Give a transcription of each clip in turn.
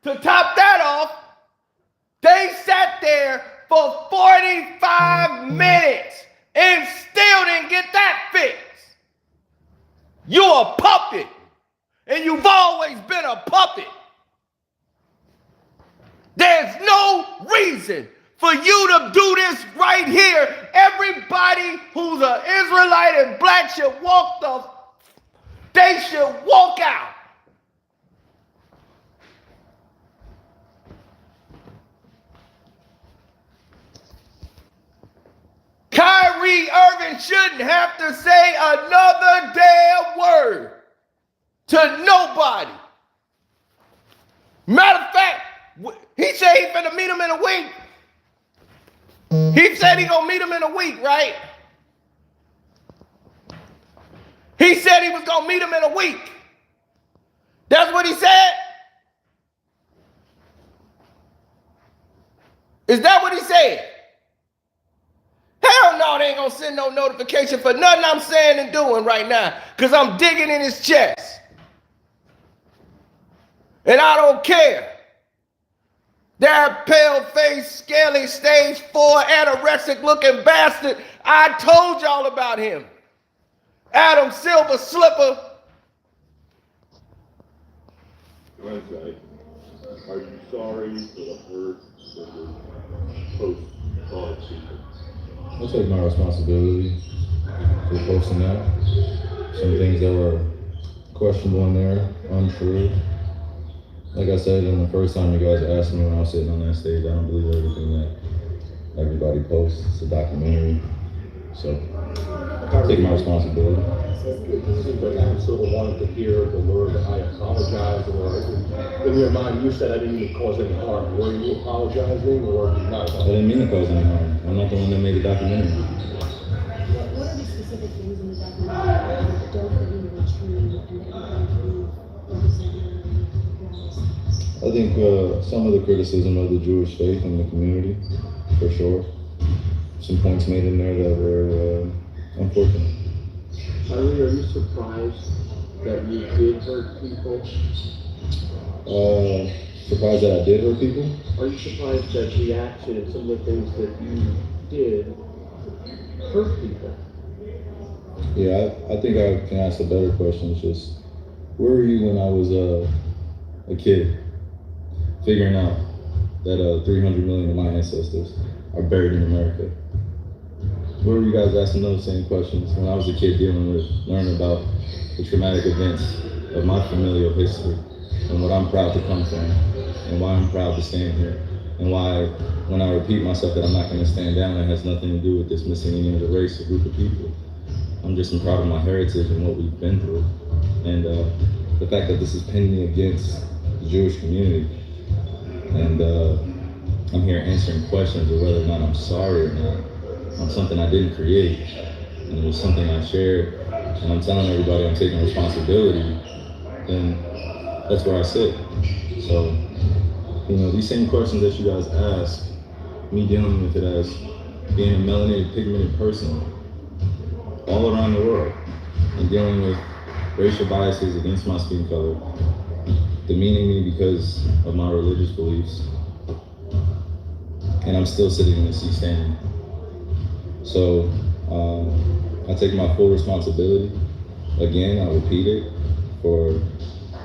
To top that off, they sat there for 45 minutes and still didn't get that fixed. You're a puppet, and you've always been a puppet. There's no reason for you to do this right here. Everybody who's an Israelite and black should they should walk out. Kyrie Irving shouldn't have to say another damn word to nobody. Matter of fact, he said he finna meet him in a week. He said he gonna meet him in a week, right? He said he was gonna meet him in a week. That's what he said? Is that what he said? Hell no, they ain't gonna send no notification for nothing I'm saying and doing right now, because I'm digging in his chest. And I don't care. That pale-faced, scaly, stage 4, anorexic-looking bastard, I told y'all about him. Adam Silver Slipper. Wednesday, are you sorry for the hurt that your post caused people? I'll take my responsibility for posting that. Some things that were questionable in there, untrue. Like I said, the first time you guys asked me when I was sitting on that stage, I don't believe everything that everybody posts. It's a documentary. So, I'll take my responsibility. It seems like Adam Silver wanted to hear the word, I apologize, or in your mind, you said I didn't even cause any harm. Were you apologizing, or did you not? I didn't mean to cause any harm. I'm not the one that made the documentary. What are the specific things in the documentary that don't believe were true and that you believe represented? I think some of the criticism of the Jewish faith in the community, for sure. Some points made in there that were unfortunate. Kyrie, are you surprised that you did hurt people? Surprised that I did hurt people? Are you surprised that the action and some of the things that you did hurt people? Yeah, I think I can ask a better question. It's just, where were you when I was a kid, figuring out that 300 million of my ancestors are buried in America? Where were you guys asking those same questions when I was a kid learning about the traumatic events of my familial history and what I'm proud to come from and why I'm proud to stand here and why when I repeat myself that I'm not going to stand down, it has nothing to do with dismissing any other race or group of people. I'm just proud of my heritage and what we've been through. And the fact that this is pending against the Jewish community. And I'm here answering questions of whether or not I'm sorry or not on something I didn't create. And it was something I shared. And I'm telling everybody I'm taking responsibility. Then that's where I sit. So, these same questions that you guys ask, me dealing with it as being a melanated, pigmented person all around the world and dealing with racial biases against my skin color, demeaning me because of my religious beliefs, and I'm still sitting in the seat standing. So I take my full responsibility. Again, I repeat it, for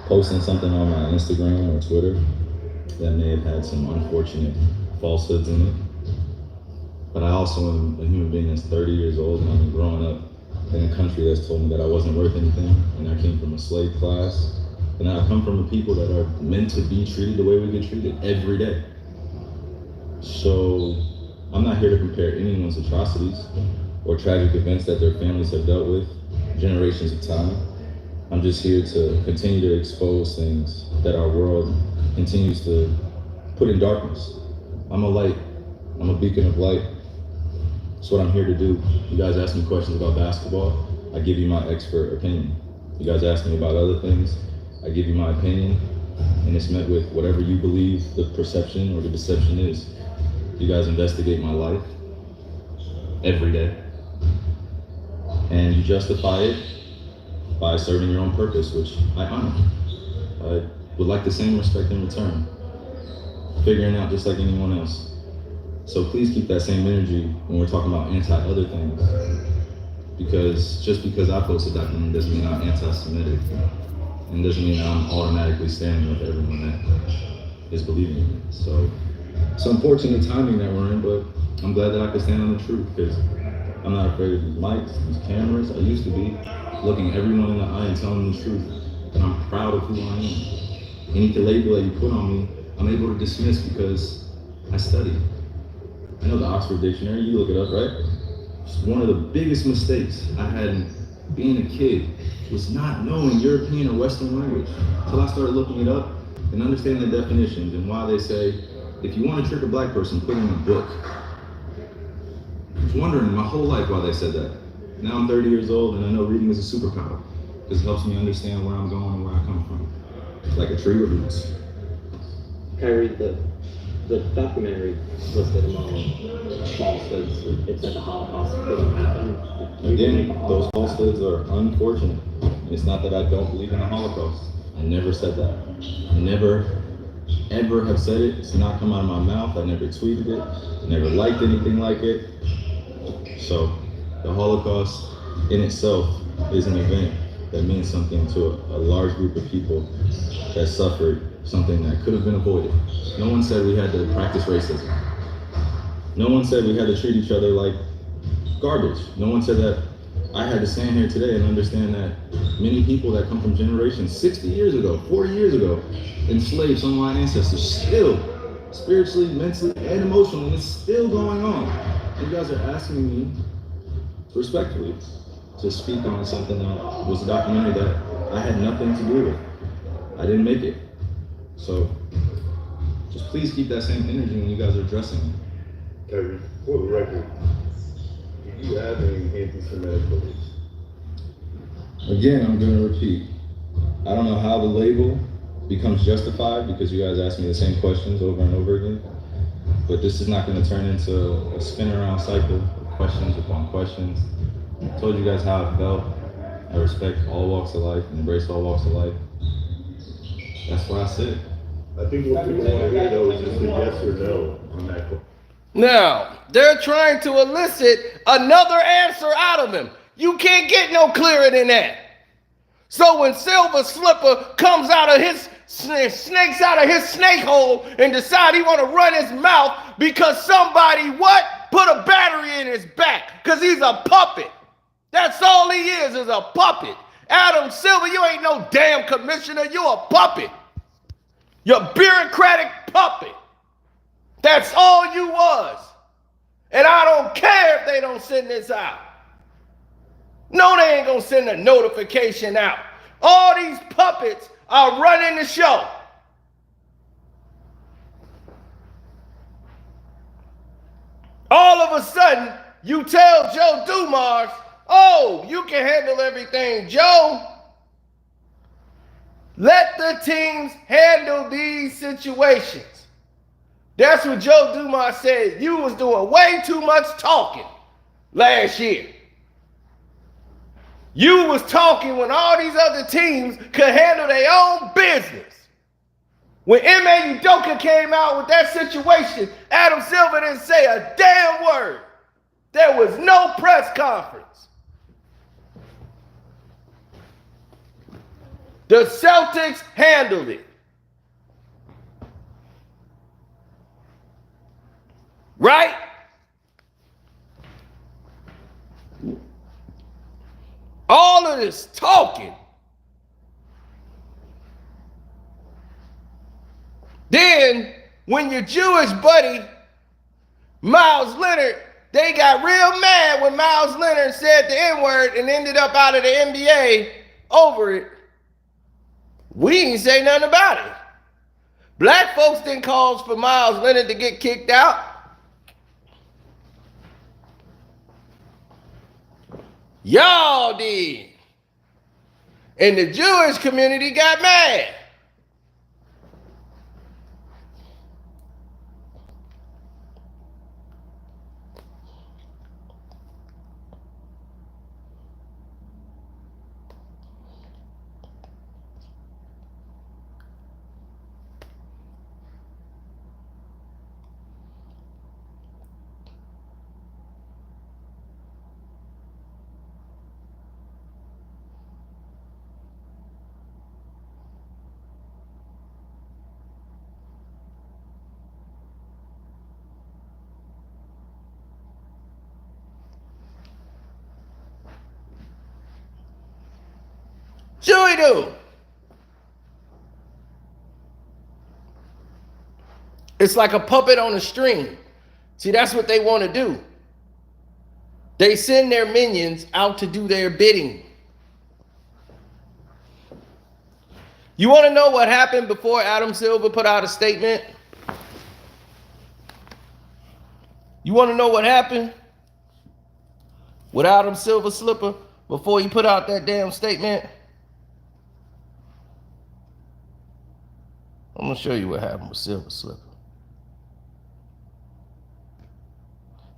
posting something on my Instagram or Twitter that may have had some unfortunate falsehoods in it. But I also am a human being that's 30 years old, and I've been growing up in a country that's told me that I wasn't worth anything, and I came from a slave class, and I come from a people that are meant to be treated the way we get treated every day. So I'm not here to compare anyone's atrocities or tragic events that their families have dealt with generations of time. I'm just here to continue to expose things that our world continues to put in darkness. I'm a light. I'm a beacon of light. That's what I'm here to do. You guys ask me questions about basketball, I give you my expert opinion. You guys ask me about other things, I give you my opinion, and it's met with whatever you believe the perception or the deception is. You guys investigate my life every day, and you justify it by serving your own purpose, which I honor. I would like the same respect in return. figuring out just like anyone else. So please keep that same energy when we're talking about anti-other things. Because just because I post a document doesn't mean I'm anti-Semitic. And doesn't mean I'm automatically standing with everyone that is believing in it. So it's unfortunate timing that we're in, but I'm glad that I can stand on the truth because I'm not afraid of these mics, these cameras. I used to be looking everyone in the eye and telling them the truth. And I'm proud of who I am. Any label that you put on me, I'm able to dismiss because I studied. I know the Oxford Dictionary, you look it up, right? It's one of the biggest mistakes I had in being a kid was not knowing European or Western language until I started looking it up and understanding the definitions and why they say, if you want to trick a black person, put it in a book. I was wondering my whole life why they said that. Now I'm 30 years old and I know reading is a superpower because it helps me understand where I'm going and where I come from. It's like a tree with roots. Kyrie, the documentary listed among falsehoods. It said the Holocaust didn't happen. Again, those falsehoods are unfortunate. It's not that I don't believe in the Holocaust. I never said that. I never, ever have said it. It's not come out of my mouth. I never tweeted it. I never liked anything like it. So the Holocaust in itself is an event that means something to a large group of people that suffered something that could have been avoided. No one said we had to practice racism. No one said we had to treat each other like garbage. No one said that I had to stand here today and understand that many people that come from generations 60 years ago, 40 years ago, enslaved some of my ancestors still, spiritually, mentally, and emotionally, and it's still going on. You guys are asking me, respectfully, to speak on something that was a documentary that I had nothing to do with. I didn't make it. So just please keep that same energy when you guys are addressing it. Kyrie, for the record, do you have any anti-Semitic beliefs? Again, I'm going to repeat. I don't know how the label becomes justified because you guys ask me the same questions over and over again. But this is not going to turn into a spin around cycle of questions upon questions. I told you guys how I felt. I respect all walks of life and embrace all walks of life. That's what I said. I think what people want to hear though is just a yes or no on that question. Now, they're trying to elicit another answer out of him. You can't get no clearer than that. So when Silver Slipper comes out of his snakes out of his snake hole and decide he want to run his mouth because somebody what? Put a battery in his back because he's a puppet. That's all he is a puppet. Adam Silver, you ain't no damn commissioner. You a puppet. You're a bureaucratic puppet. That's all you was. And I don't care if they don't send this out. No, they ain't gonna send a notification out. All these puppets are running the show. All of a sudden, you tell Joe Dumars, oh, you can handle everything, Joe. Let the teams handle these situations. That's what Joe Dumars said. You was doing way too much talking last year. You was talking when all these other teams could handle their own business. When Ime Udoka came out with that situation, Adam Silver didn't say a damn word. There was no press conference. The Celtics handled it. Right? All of this talking. Then, when your Jewish buddy, Miles Leonard, they got real mad when Miles Leonard said the N-word and ended up out of the NBA over it. We didn't say nothing about it. Black folks didn't cause for Miles Leonard to get kicked out. Y'all did. And the Jewish community got mad. Sure he do. It's like a puppet on a string. See, that's what they want to do. They send their minions out to do their bidding. You want to know what happened before Adam Silver put out a statement? You want to know what happened with Adam Silver Slipper before he put out that damn statement? I'm going to show you what happened with Silver Slipper.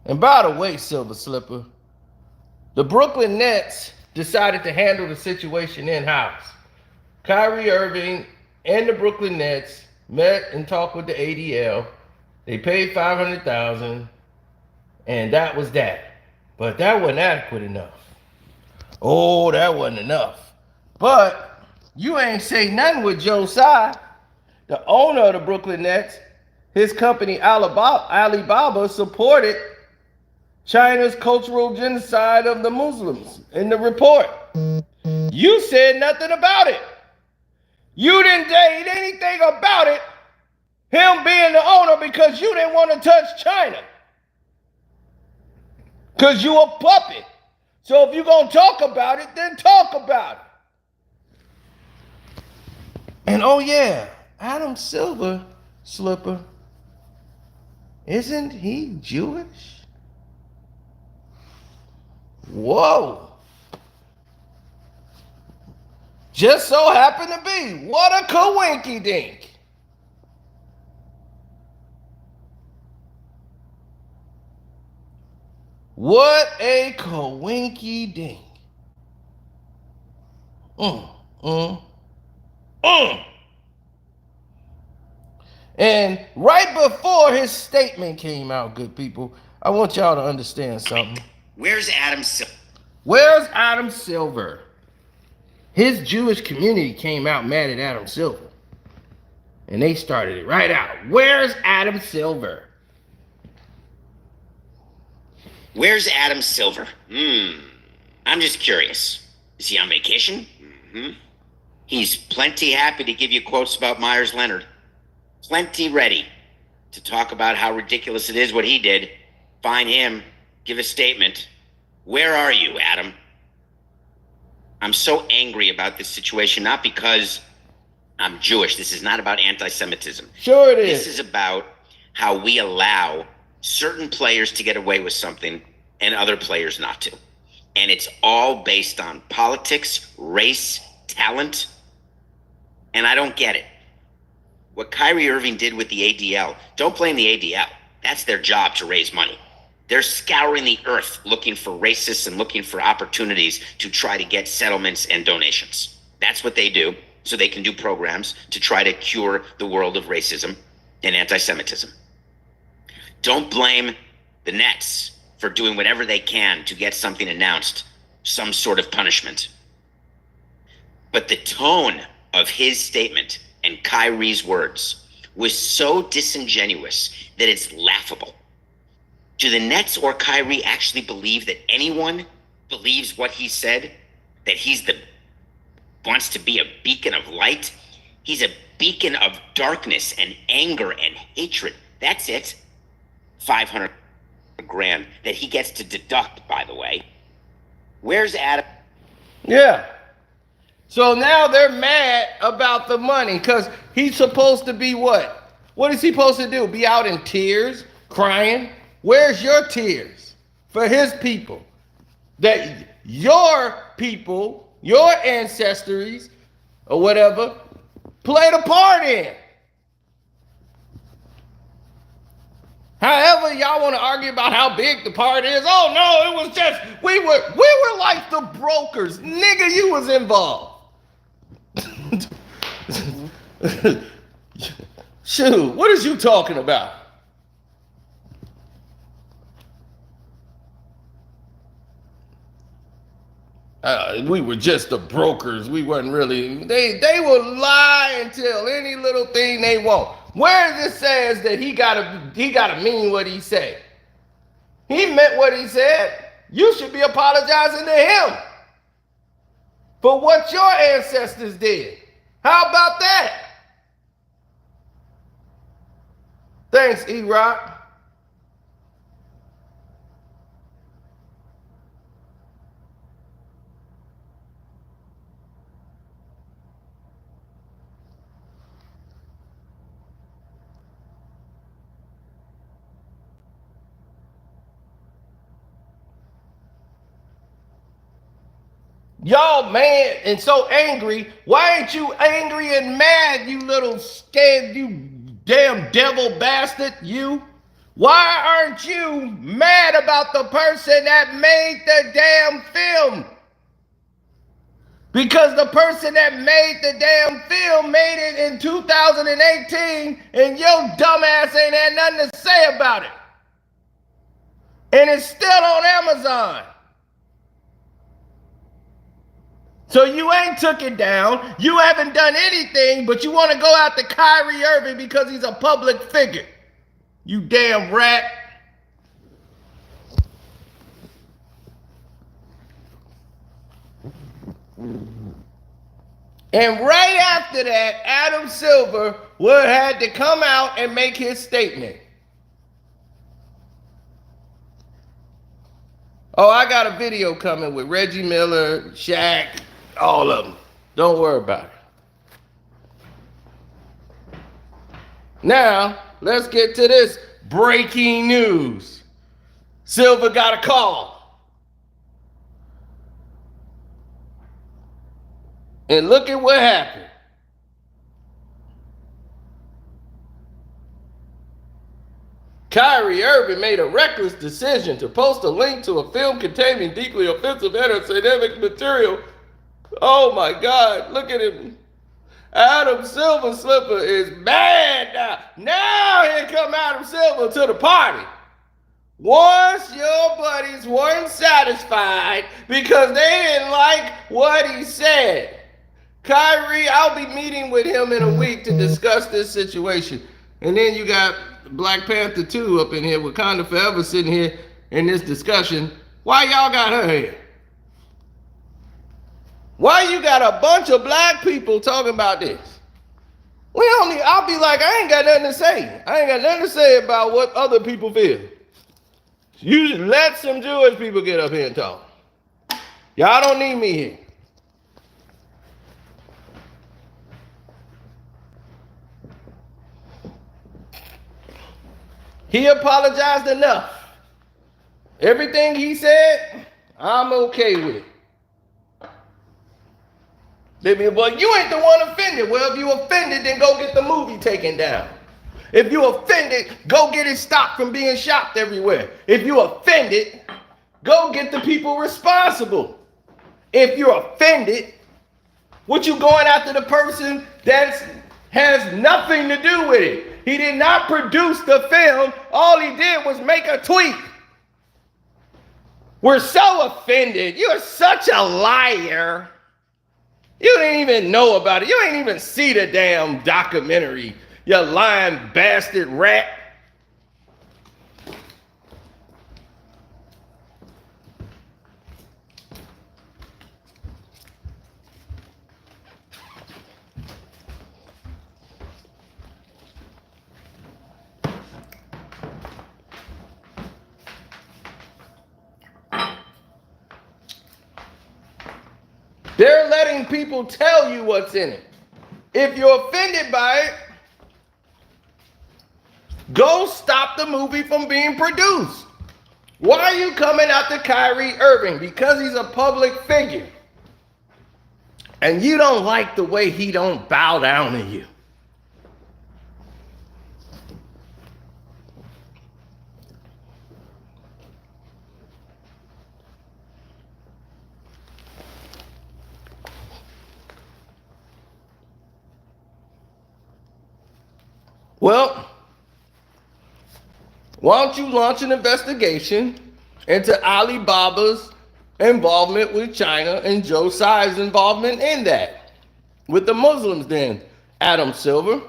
And by the way, Silver Slipper, the Brooklyn Nets decided to handle the situation in-house. Kyrie Irving and the Brooklyn Nets met and talked with the ADL. They paid $500,000, and that was that. But that wasn't adequate enough. Oh, that wasn't enough. But you ain't say nothing with Joe Tsai, the owner of the Brooklyn Nets. His company Alibaba supported China's cultural genocide of the Muslims in the report. You said nothing about it. You didn't say anything about it, him being the owner, because you didn't want to touch China. Because you a puppet. So if you're going to talk about it, then talk about it. And oh yeah, Adam Silver Slipper, isn't he Jewish? Whoa. Just so happened to be. What a coinky dink. What a coinky dink. And right before his statement came out, good people, I want y'all to understand something. Where's Adam Silver? Where's Adam Silver? His Jewish community came out mad at Adam Silver. And they started it right out. Where's Adam Silver? Where's Adam Silver? I'm just curious. Is he on vacation? He's plenty happy to give you quotes about Myers Leonard. Plenty ready to talk about how ridiculous it is what he did. Find him, give a statement. Where are you, Adam? I'm so angry about this situation, not because I'm Jewish. This is not about anti-Semitism. Sure it is. This is about how we allow certain players to get away with something and other players not to. And it's all based on politics, race, talent, and I don't get it. What Kyrie Irving did with the ADL, don't blame the ADL. That's their job, to raise money. They're scouring the earth looking for racists and looking for opportunities to try to get settlements and donations. That's what they do, so they can do programs to try to cure the world of racism and anti-Semitism. Don't blame the Nets for doing whatever they can to get something announced, some sort of punishment. But the tone of his statement and Kyrie's words was so disingenuous that it's laughable. Do the Nets or Kyrie actually believe that anyone believes what he said? That wants to be a beacon of light? He's a beacon of darkness and anger and hatred. That's it. $500,000 that he gets to deduct, by the way. Where's Adam? Yeah. So now they're mad about the money because he's supposed to be what? What is he supposed to do? Be out in tears, crying? Where's your tears for his people? That your people, your ancestors, or whatever, played a part in. However, y'all want to argue about how big the part is. Oh no, it was just we were like the brokers. Nigga, you was involved. Shoot, what is you talking about? We were just the brokers. We wasn't really. They will lie and tell any little thing they want. Where it says that he gotta mean what he said. He meant what he said. You should be apologizing to him. for what your ancestors did. How about that? Thanks, E-Rock. Y'all mad and so angry. Why ain't you angry and mad, you little scared, you damn devil bastard, you? Why aren't you mad about the person that made the damn film? Because the person that made the damn film made it in 2018 and your dumbass ain't had nothing to say about it. And it's still on Amazon. So you ain't took it down. You haven't done anything, but you want to go out to Kyrie Irving because he's a public figure. You damn rat. And right after that, Adam Silver would have had to come out and make his statement. Oh, I got a video coming with Reggie Miller, Shaq, all of them. Don't worry about it. Now, let's get to this breaking news. Silver got a call. And look at what happened. Kyrie Irving made a reckless decision to post a link to a film containing deeply offensive anti-Semitic material. Oh my God, look at him. Adam Silver Slipper is mad now. Now here come Adam Silver to the party. Once your buddies weren't satisfied because they didn't like what he said. Kyrie, I'll be meeting with him in a week to discuss this situation. And then you got Black Panther 2 up in here, Wakanda Forever sitting here in this discussion. Why y'all got her here? Why you got a bunch of black people talking about this? I'll be like, I ain't got nothing to say. I ain't got nothing to say about what other people feel. You just let some Jewish people get up here and talk. Y'all don't need me here. He apologized enough. Everything he said, I'm okay with. They be, well, you ain't the one offended. Well, if you offended, then go get the movie taken down. If you offended, go get it stopped from being shopped everywhere. If you offended, go get the people responsible. If you're offended, what you going after the person that has nothing to do with it? He did not produce the film. All he did was make a tweet. We're so offended. You're such a liar. You didn't even know about it. You ain't even see the damn documentary. You lying bastard rat. They're letting people tell you what's in it. If you're offended by it, go stop the movie from being produced. Why are you coming after Kyrie Irving? Because he's a public figure. And you don't like the way he don't bow down to you. Well, why don't you launch an investigation into Alibaba's involvement with China and Joe Tsai's involvement in that with the Muslims then, Adam Silver?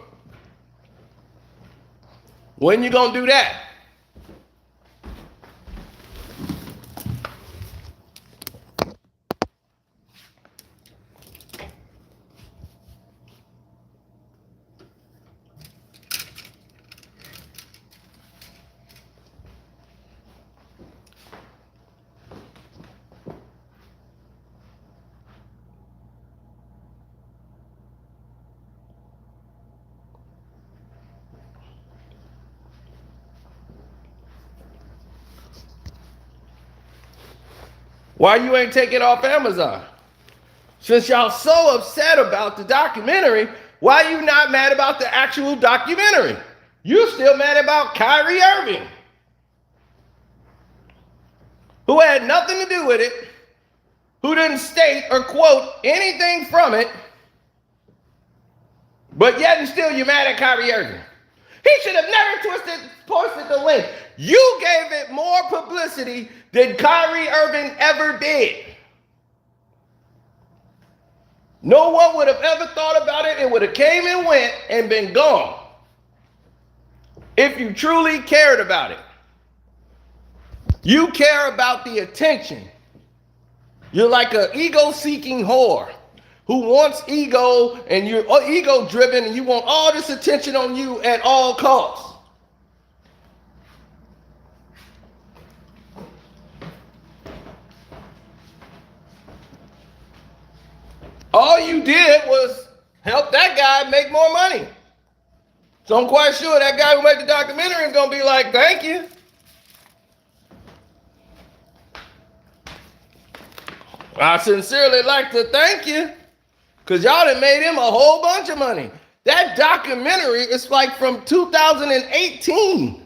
When you gonna do that? Why you ain't take it off Amazon? Since y'all so upset about the documentary, why you not mad about the actual documentary? You still mad about Kyrie Irving, who had nothing to do with it, who didn't state or quote anything from it, but yet and still you're mad at Kyrie Irving. He should have never posted the link. You gave it more publicity than Kyrie Irving ever did. No one would have ever thought about it. It would have came and went and been gone if you truly cared about it. You care about the attention. You're like an ego-seeking whore who wants ego, and you're ego-driven, and you want all this attention on you at all costs. All you did was help that guy make more money. So I'm quite sure that guy who made the documentary is going to be like, thank you. I sincerely like to thank you, because y'all done made him a whole bunch of money. That documentary is like from 2018.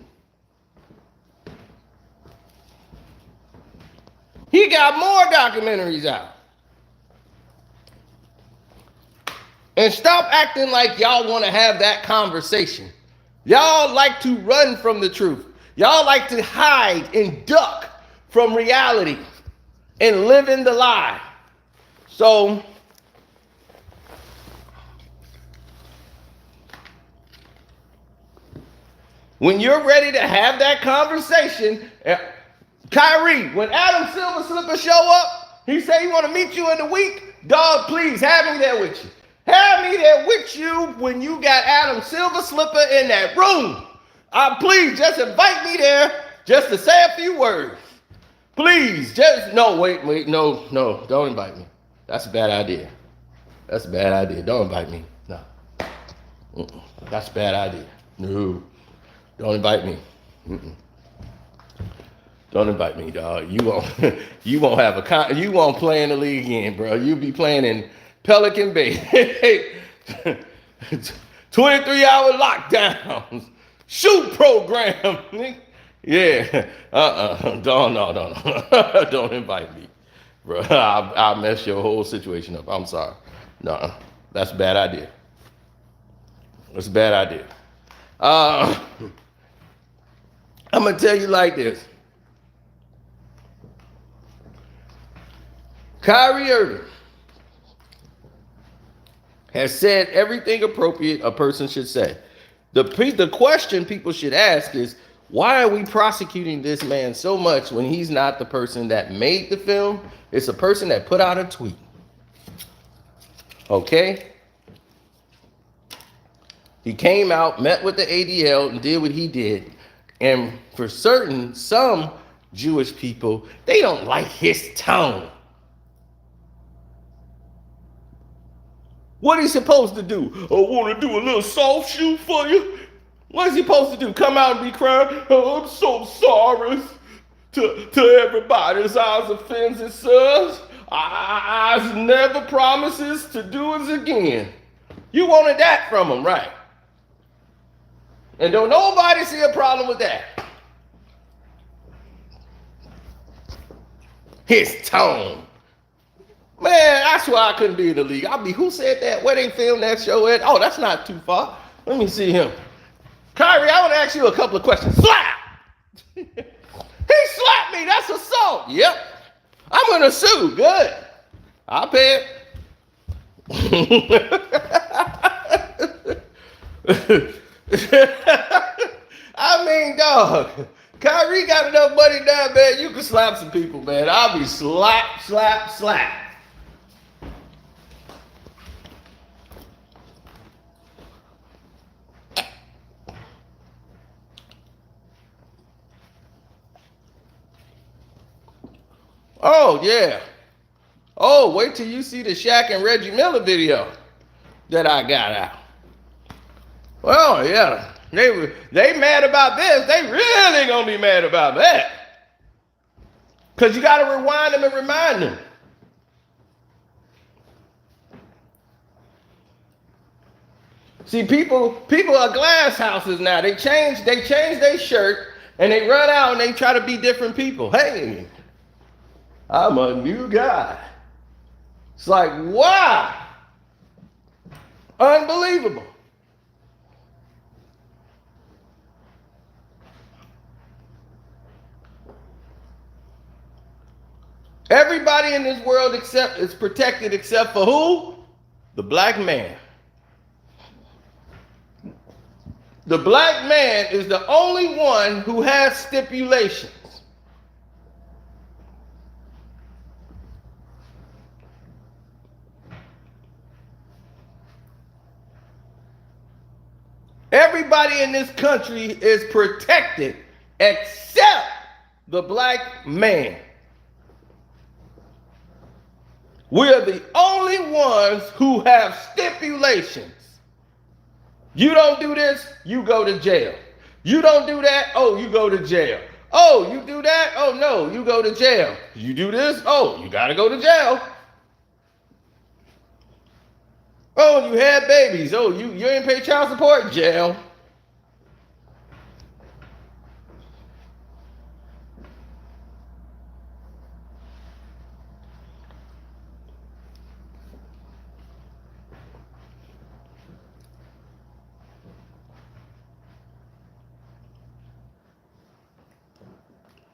He got more documentaries out. And stop acting like y'all want to have that conversation. Y'all like to run from the truth. Y'all like to hide and duck from reality and live in the lie. So, when you're ready to have that conversation, Kyrie, when Adam Silver Slipper show up, he say he want to meet you in the week. Dog, please have me there with you. Have me there with you when you got Adam Silver Slipper in that room. Please just invite me there just to say a few words. Please, wait, no, don't invite me. That's a bad idea. That's a bad idea. Don't invite me. No. That's a bad idea. No. Don't invite me. Don't invite me, dog. You won't play in the league again, bro. You'll be playing in Pelican Bay. 23-hour lockdowns. Shoot program. Yeah. Don't invite me, bro. I'll mess your whole situation up. I'm sorry. No, that's a bad idea. That's a bad idea. I'm going to tell you like this. Kyrie Irving has said everything appropriate a person should say. The question people should ask is, why are we prosecuting this man so much when he's not the person that made the film? It's a person that put out a tweet. Okay? He came out, met with the ADL, and did what he did. And for certain, some Jewish people, they don't like his tone. What is he supposed to do? I want to do a little soft shoe for you. What is he supposed to do? Come out and be crying? Oh, I'm so sorry to everybody's eyes offenses, sirs. I never promises to do it again. You wanted that from him, right? And don't nobody see a problem with that. His tone. Man, that's why I couldn't be in the league. Who said that? Where they filmed that show at? Oh, that's not too far. Let me see him. Kyrie, I want to ask you a couple of questions. Slap! He slapped me. That's assault. Yep. I'm going to sue. Good. I'll pay it. I mean, dog. Kyrie got enough money down, man. You can slap some people, man. I'll be slap. Oh, yeah. Oh, wait till you see the Shaq and Reggie Miller video that I got out. Well, yeah. They mad about this. They really gonna be mad about that. Because you got to rewind them and remind them. See, people are glass houses now. They change their shirt and they run out and they try to be different people. Hey, I'm a new guy. It's like, wow. Unbelievable. Everybody in this world is protected except for who? The black man. The black man is the only one who has stipulations. Everybody in this country is protected except the black man. We're the only ones who have stipulations. You don't do this, you go to jail. You don't do that, oh, you go to jail. Oh, you do that, oh no, you go to jail. You do this, oh, you gotta go to jail. Oh, you had babies. Oh, you ain't pay child support? Jail.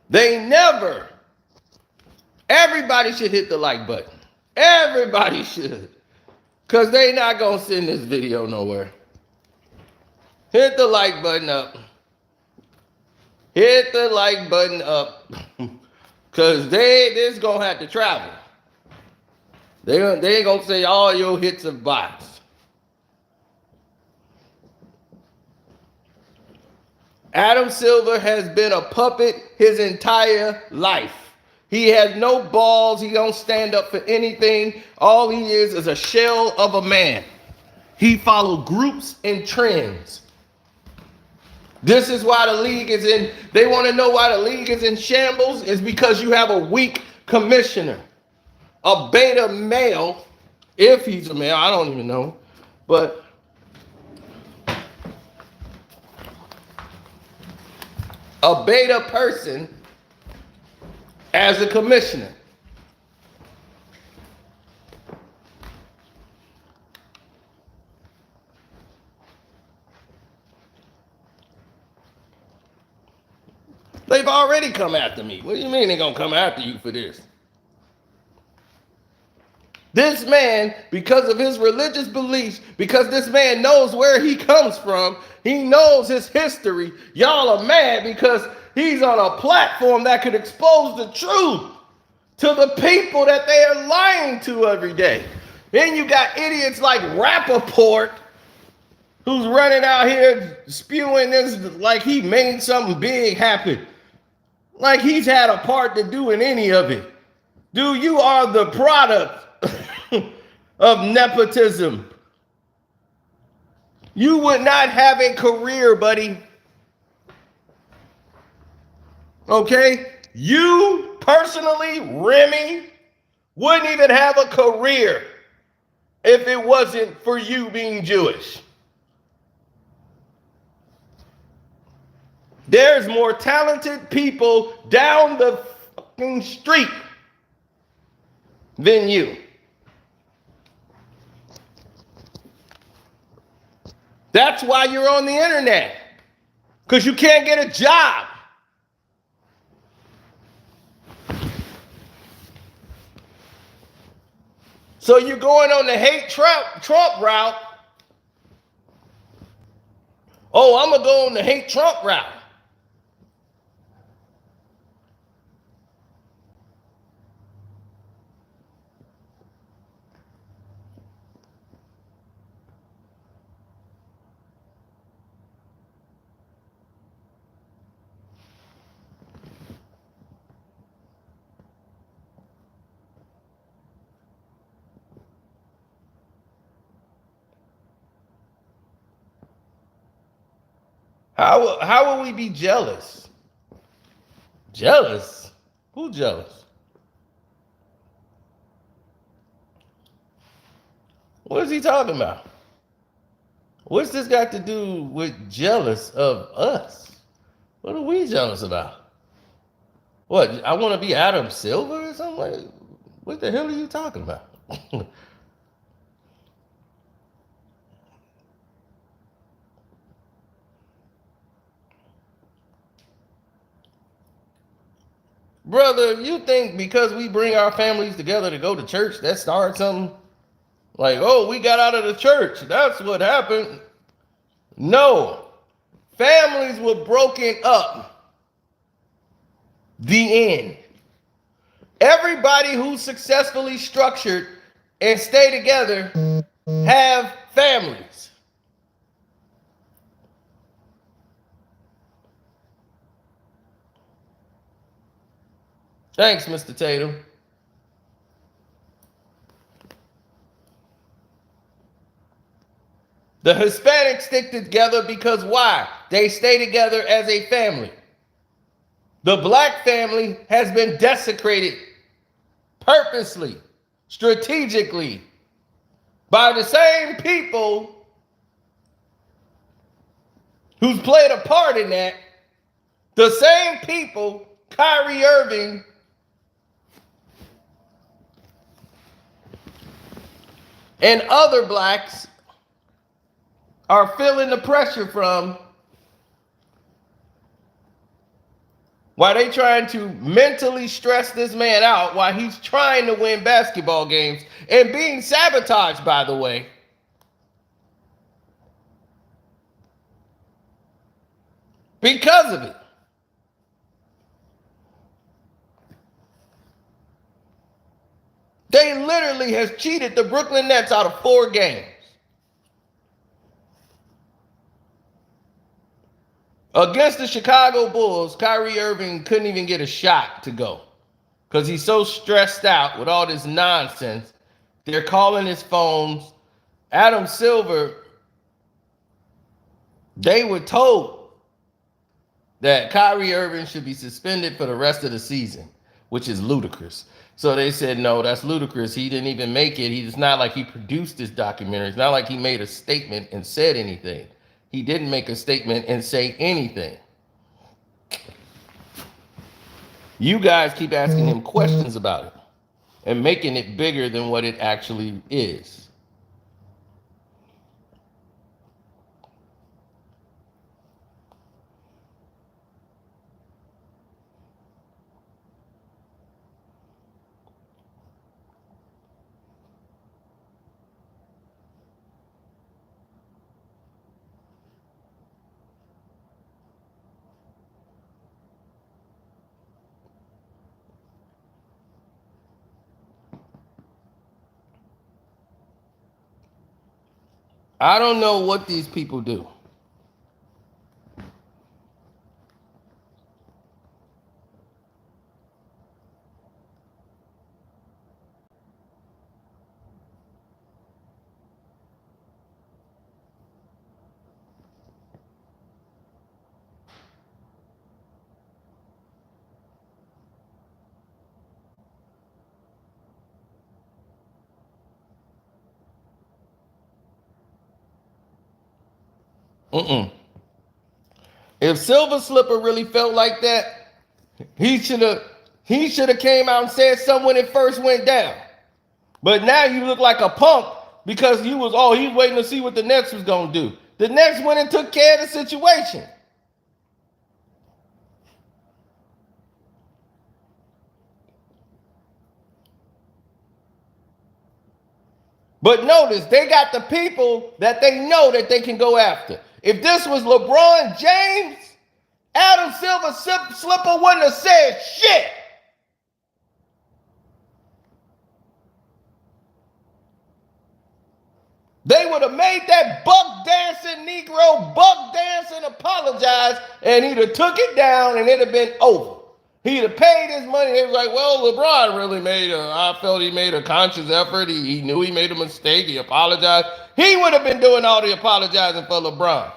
They never. Everybody should hit the like button. Everybody should. Because they not going to send this video nowhere. Hit the like button up. Hit the like button up. Because this going to have to travel. They ain't going to say all your hits of bots. Adam Silver has been a puppet his entire life. He has no balls. He don't stand up for anything. All he is a shell of a man. He follows groups and trends. This is why the league is in, they want to know why the league is in shambles. It's because you have a weak commissioner. A beta male, if he's a male, I don't even know. But a beta person as a commissioner. They've already come after me. What do you mean they're going to come after you for this? This man, because of his religious beliefs, because this man knows where he comes from, he knows his history, y'all are mad because he's on a platform that could expose the truth to the people that they are lying to every day. Then you got idiots like Rappaport, who's running out here spewing this like he made something big happen. Like he's had a part to do in any of it. Dude, you are the product of nepotism. You would not have a career, buddy. Okay? You personally, Remy, wouldn't even have a career if it wasn't for you being Jewish. There's more talented people down the fucking street than you. That's why you're on the internet. Because you can't get a job. So you're going on the hate Trump route. Oh, I'm going to go on the hate Trump route. How will we be jealous? Jealous? Who jealous? What is he talking about? What's this got to do with jealous of us? What are we jealous about? What, I want to be Adam Silver or something? Like, what the hell are you talking about? Brother, you think because we bring our families together to go to church, that starts something? Like, oh, we got out of the church. That's what happened. No. Families were broken up. The end. Everybody who's successfully structured and stay together have families. Thanks, Mr. Tatum. The Hispanics stick together because why? They stay together as a family. The black family has been desecrated purposely, strategically, by the same people who's played a part in that. The same people, Kyrie Irving, and other blacks are feeling the pressure from, while they trying to mentally stress this man out while he's trying to win basketball games and being sabotaged, by the way. Because of it. They literally has cheated the Brooklyn Nets out of 4 games. Against the Chicago Bulls, Kyrie Irving couldn't even get a shot to go because he's so stressed out with all this nonsense. They're calling his phones. Adam Silver, they were told that Kyrie Irving should be suspended for the rest of the season, which is ludicrous. So they said, no, that's ludicrous. He didn't even make it. It's not like he produced this documentary. It's not like he made a statement and said anything. He didn't make a statement and say anything. You guys keep asking him questions about it and making it bigger than what it actually is. I don't know what these people do. If Silver Slipper really felt like that, he should have came out and said something when it first went down. But now you look like a punk because he was waiting to see what the Nets was gonna do. The Nets went and took care of the situation. But notice, they got the people that they know that they can go after. If this was LeBron James, Adam Silver Slipper wouldn't have said shit. They would have made that buck dancing Negro buck dance and apologize, and he'd have took it down and it'd have been over. He'd have paid his money. They was like, well, LeBron really I felt he made a conscious effort. He knew he made a mistake. He apologized. He would have been doing all the apologizing for LeBron.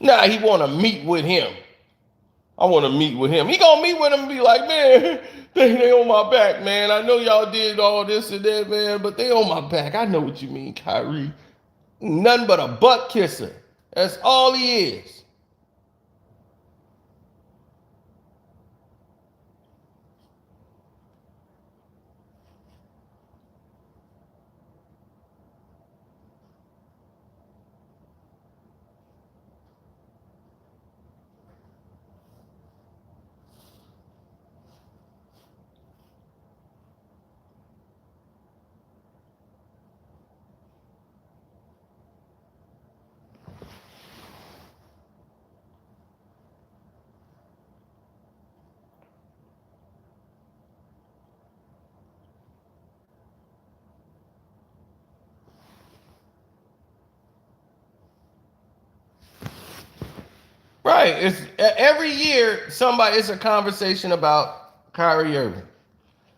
Nah, he want to meet with him. I want to meet with him. He gonna meet with him and be like, man, they on my back, man. I know y'all did all this and that, man, but they on my back. I know what you mean, Kyrie. Nothing but a butt kisser. That's all he is. Right. It's every year it's a conversation about Kyrie Irving.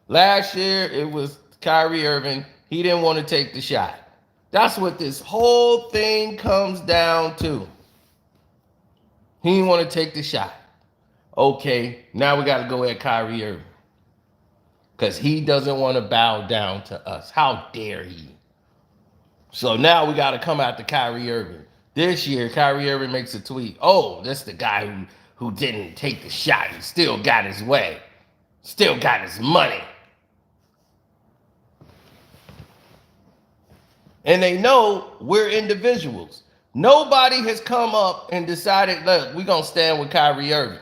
Last year it was Kyrie Irving. He didn't want to take the shot. That's what this whole thing comes down to. He didn't want to take the shot. Okay, now we got to go at Kyrie Irving. Because he doesn't want to bow down to us. How dare he? So now we got to come out to Kyrie Irving. This year, Kyrie Irving makes a tweet. Oh, that's the guy who didn't take the shot. He still got his way. Still got his money. And they know we're individuals. Nobody has come up and decided, look, we're going to stand with Kyrie Irving.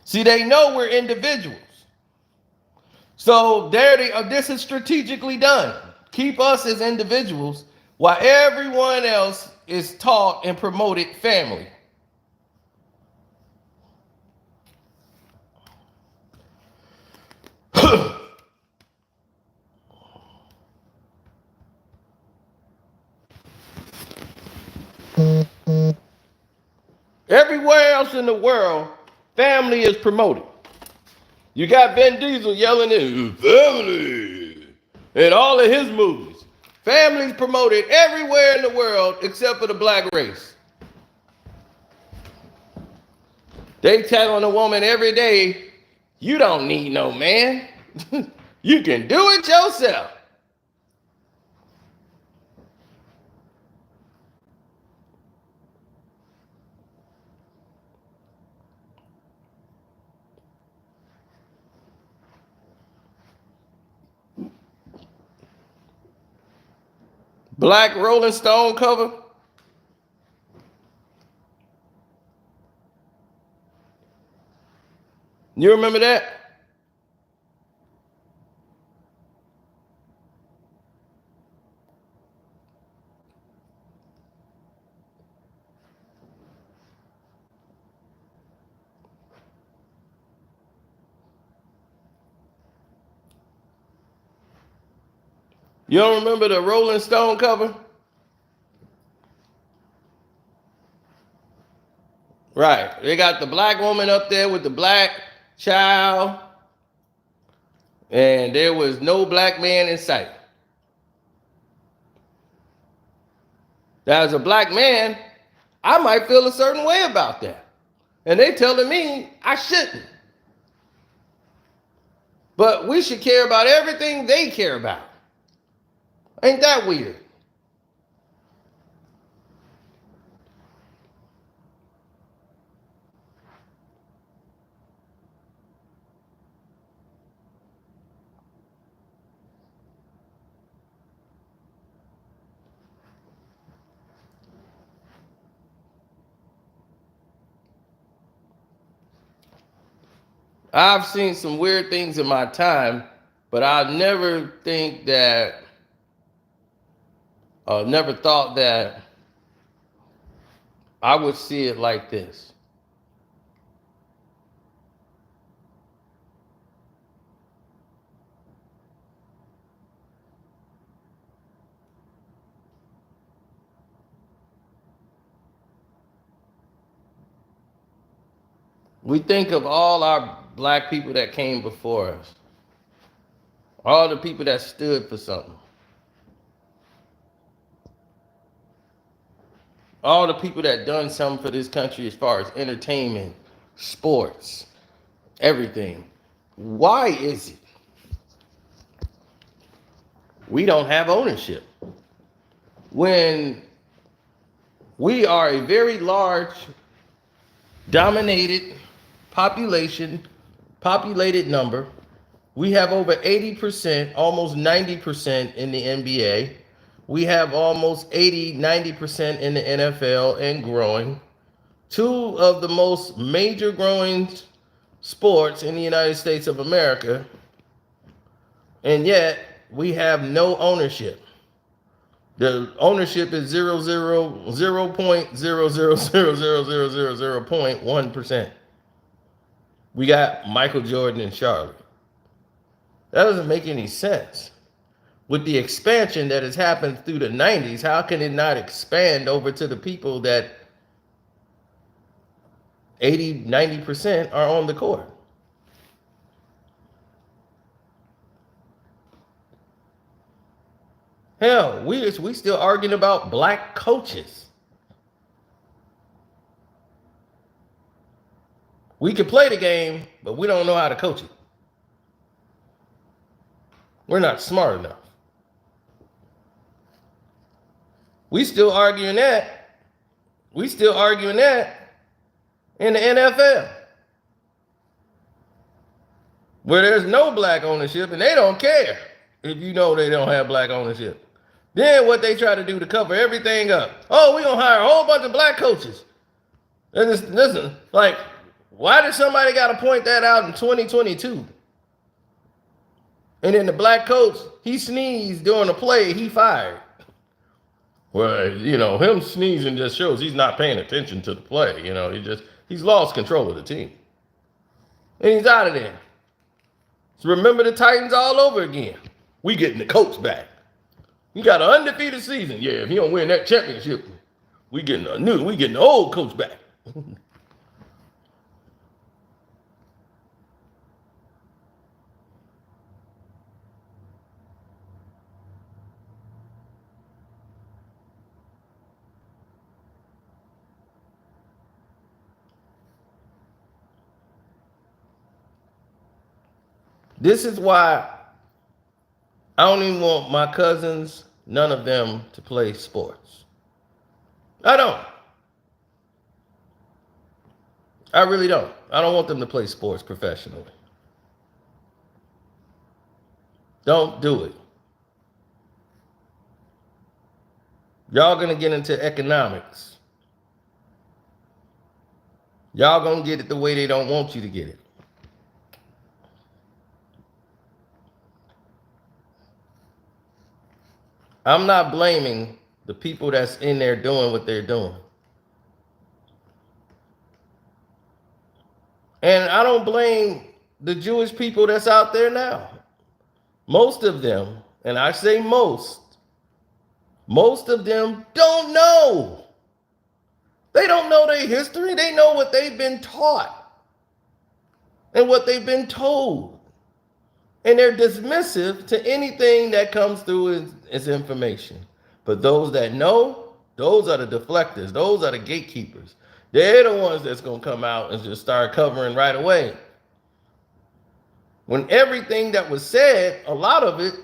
See, they know we're individuals. So this is strategically done. Keep us as individuals while everyone else is taught and promoted family. Everywhere else in the world, family is promoted. You got Vin Diesel yelling at family in all of his movies. Family's promoted everywhere in the world except for the black race. They tell on a woman every day, you don't need no man. You can do it yourself. Black Rolling Stone cover. You remember that? You don't remember the Rolling Stone cover? Right. They got the black woman up there with the black child, and there was no black man in sight. Now, as a black man, I might feel a certain way about that. And they telling me I shouldn't. But we should care about everything they care about. Ain't that weird? I've seen some weird things in my time, but I never thought that I would see it like this. We think of all our black people that came before us, all the people that stood for something. all the people that done something for this country as far as entertainment, sports, everything. Why is it we don't have ownership when we are a very large, dominated populated number? We have over 80%, almost 90% in the NBA. We have almost 80, 90% in the NFL and growing. Two of the most major growing sports in the United States of America. And yet we have no ownership. The ownership is 0.000000001%. We got Michael Jordan in Charlotte. That doesn't make any sense. With the expansion that has happened through the 90s, how can it not expand over to the people that 80, 90% are on the court? Hell, we still arguing about black coaches. We can play the game, but we don't know how to coach it. We're not smart enough. We still arguing that. We still arguing that in the NFL, where there's no black ownership, and they don't care if you know they don't have black ownership. Then what they try to do to cover everything up? Oh, we're going to hire a whole bunch of black coaches. And listen, like, why did somebody got to point that out in 2022? And then the black coach, he sneezed during a play, he fired. Well, you know, him sneezing just shows he's not paying attention to the play. You know, he's lost control of the team. And he's out of there. So remember the Titans all over again. We getting the coach back. We got an undefeated season. Yeah, if he don't win that championship, we getting the old coach back. This is why I don't even want my cousins, none of them, to play sports. I don't. I really don't. I don't want them to play sports professionally. Don't do it. Y'all gonna get into economics. Y'all gonna get it the way they don't want you to get it. I'm not blaming the people that's in there doing what they're doing. And I don't blame the Jewish people that's out there now. Most of them, and I say most of them don't know. They don't know their history. They know what they've been taught and what they've been told. And they're dismissive to anything that comes through as information. But those that know, those are the deflectors. Those are the gatekeepers. They're the ones that's going to come out and just start covering right away. When everything that was said, a lot of it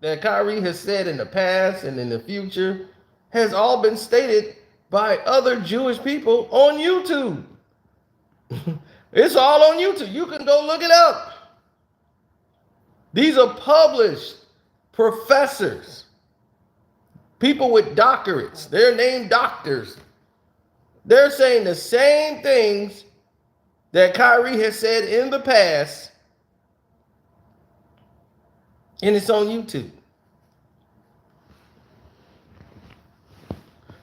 that Kyrie has said in the past and in the future has all been stated by other Jewish people on YouTube. It's all on YouTube. You can go look it up. These are published professors, people with doctorates. They're named doctors. They're saying the same things that Kyrie has said in the past, and it's on YouTube.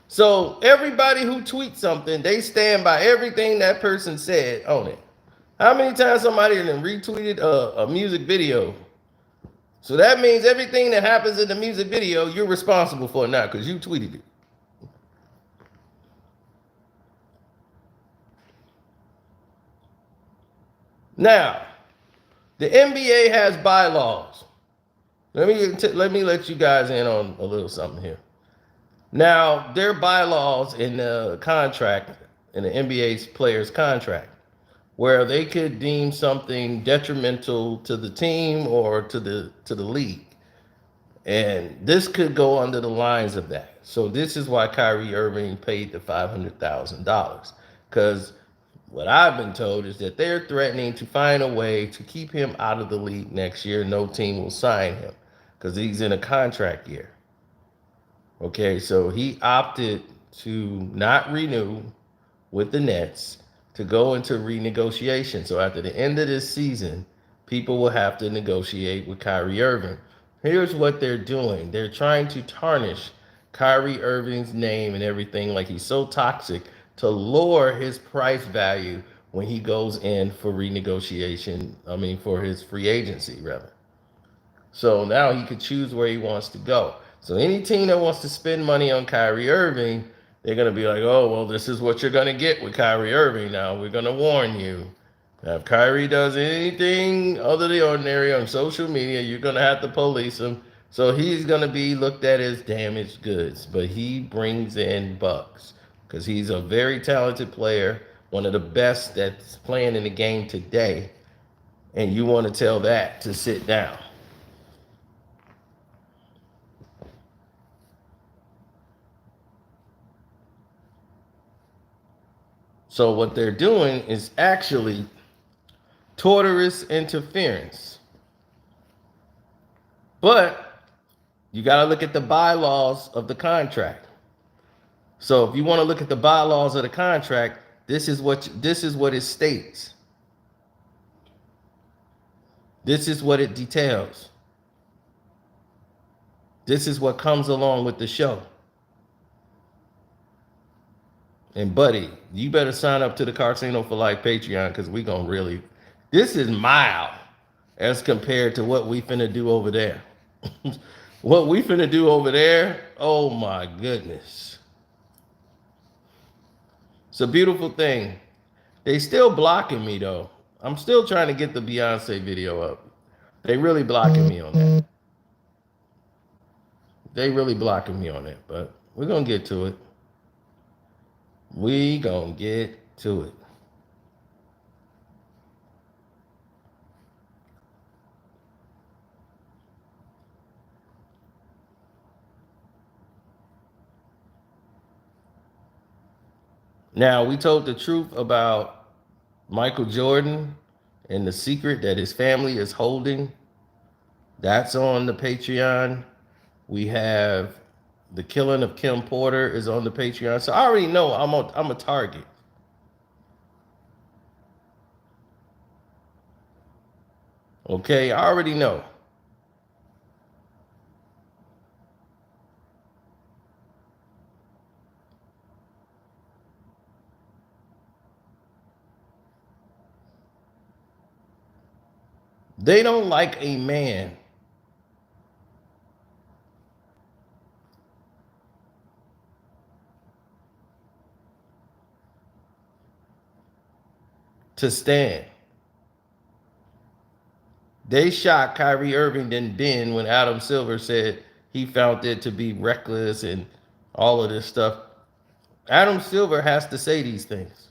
So everybody who tweets something, they stand by everything that person said on it. How many times somebody then retweeted a music video? So that means everything that happens in the music video, you're responsible for it now because you tweeted it. Now, the NBA has bylaws. Let me let you guys in on a little something here. Now, there are bylaws in the contract, in the NBA's players' contract, where they could deem something detrimental to the team or to the league. And this could go under the lines of that. So this is why Kyrie Irving paid the $500,000. Because what I've been told is that they're threatening to find a way to keep him out of the league next year. No team will sign him because he's in a contract year. Okay, so he opted to not renew with the Nets to go into renegotiation. So after the end of this season, people will have to negotiate with Kyrie Irving. Here's what they're doing. They're trying to tarnish Kyrie Irving's name and everything like he's so toxic to lower his price value when he goes in for renegotiation. I mean, for his free agency, rather. So now he could choose where he wants to go. So any team that wants to spend money on Kyrie Irving, they're going to be like, oh, well, this is what you're going to get with Kyrie Irving now. We're going to warn you. Now, if Kyrie does anything other than the ordinary on social media, you're going to have to police him. So he's going to be looked at as damaged goods. But he brings in bucks because he's a very talented player, one of the best that's playing in the game today. And you want to tell that to sit down. So what they're doing is actually torturous interference. But you got to look at the bylaws of the contract. So if you want to look at the bylaws of the contract, this is what it states. This is what it details. This is what comes along with the show. And buddy, you better sign up to the Karceno for Life Patreon because we gonna really, this is mild as compared to what we finna do over there. What we finna do over there, oh my goodness. It's a beautiful thing. They still blocking me though. I'm still trying to get the Beyonce video up. They really blocking me on that. They really blocking me on that, but we're gonna get to it. We gonna get to it. Now, we told the truth about Michael Jordan and the secret that his family is holding. That's on the Patreon. We have the killing of Kim Porter is on the Patreon. So I already know I'm a target. Okay, I already know. They don't like a man to stand. They shot Kyrie Irving then Ben when Adam Silver said he found it to be reckless and all of this stuff. Adam Silver has to say these things.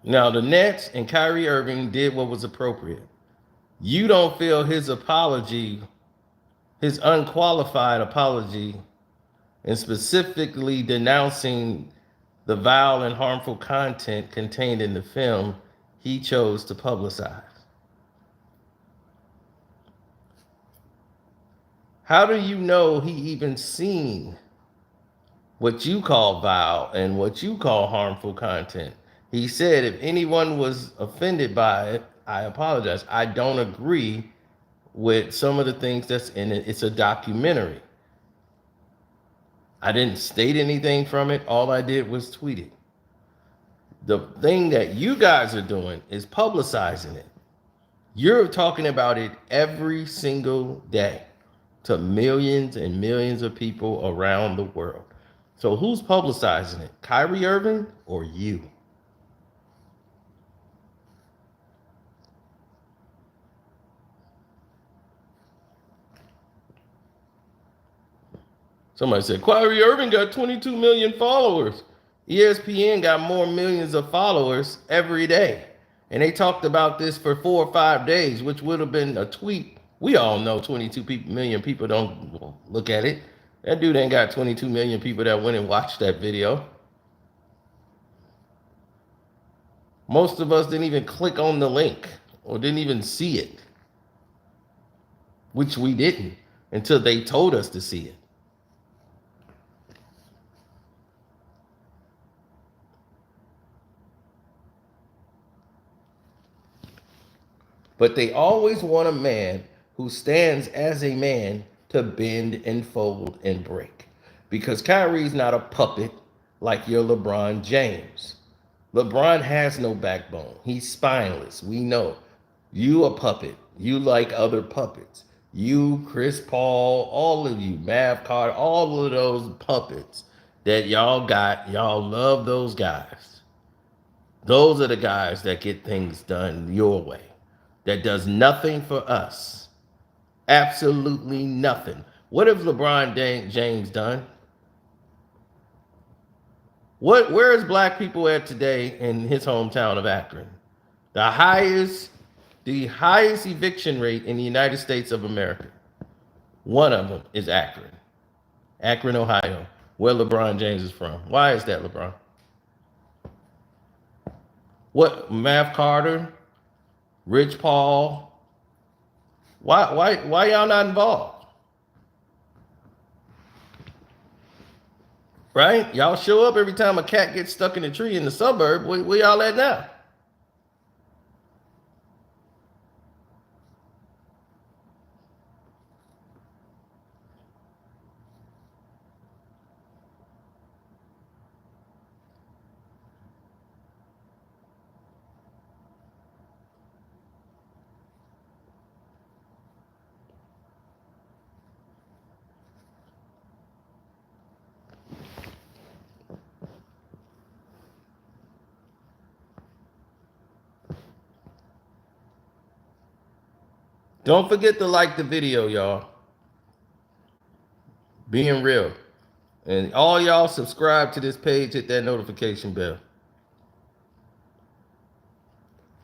Now, the Nets and Kyrie Irving did what was appropriate. You don't feel his apology, his unqualified apology, and specifically denouncing the vile and harmful content contained in the film he chose to publicize. How do you know he even seen what you call vile and what you call harmful content? He said, if anyone was offended by it, I apologize. I don't agree with some of the things that's in it. It's a documentary. I didn't state anything from it. All I did was tweet it. The thing that you guys are doing is publicizing it. You're talking about it every single day to millions and millions of people around the world. So who's publicizing it? Kyrie Irving or you? Somebody said, Kyrie Irving got 22 million followers. ESPN got more millions of followers every day. And they talked about this for 4 or 5 days, which would have been a tweet. We all know 22 million people don't look at it. That dude ain't got 22 million people that went and watched that video. Most of us didn't even click on the link or didn't even see it, which we didn't until they told us to see it. But they always want a man who stands as a man to bend and fold and break. Because Kyrie's not a puppet like your LeBron James. LeBron has no backbone. He's spineless. We know. You a puppet. You like other puppets. You, Chris Paul, all of you, Mav Carter, all of those puppets that y'all got, y'all love those guys. Those are the guys that get things done your way. That does nothing for us. Absolutely nothing. What have LeBron James done? Where is black people at today in his hometown of Akron? The highest eviction rate in the United States of America. One of them is Akron. Akron, Ohio, where LeBron James is from. Why is that, LeBron? What, Mav Carter, Rich Paul, why y'all not involved? Right? Y'all show up every time a cat gets stuck in a tree in the suburb. Where y'all at now? Don't forget to like the video, y'all. Being real. And all y'all subscribe to this page, hit that notification bell.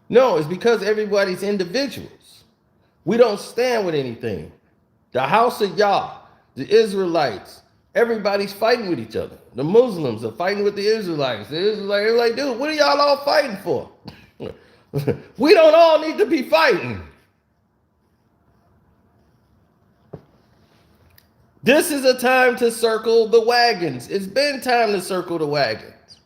No, it's because everybody's individuals. We don't stand with anything. The house of Yah, the Israelites, everybody's fighting with each other. The Muslims are fighting with the Israelites. The Israelites are like, dude, what are y'all all fighting for? We don't all need to be fighting. This is a time to circle the wagons. It's been time to circle the wagons.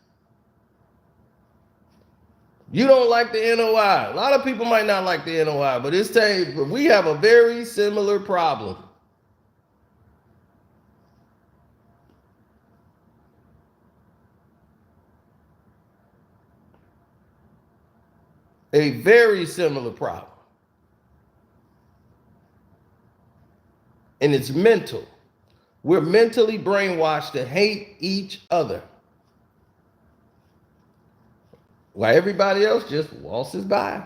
You don't like the NOI. A lot of people might not like the NOI, but it's time. We have a very similar problem. A very similar problem. And it's mental. We're mentally brainwashed to hate each other. While everybody else just waltzes by.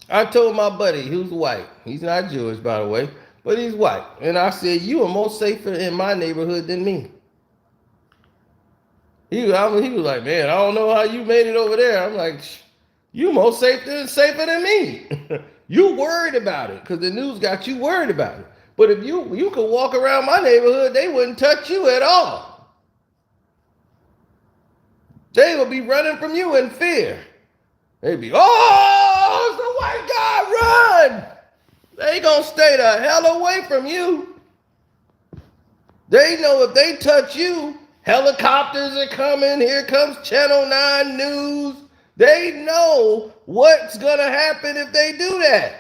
I told my buddy, who's white, he's not Jewish, by the way, but he's white. And I said, you are more safer in my neighborhood than me. He was like, man, I don't know how you made it over there. I'm like, you more safer than me. You worried about it because the news got you worried about it. But if you could walk around my neighborhood, they wouldn't touch you at all. They would be running from you in fear. They'd be, oh, it's the white guy, run! They gonna stay the hell away from you. They know if they touch you, helicopters are coming. Here comes Channel 9 News. They know what's going to happen if they do that.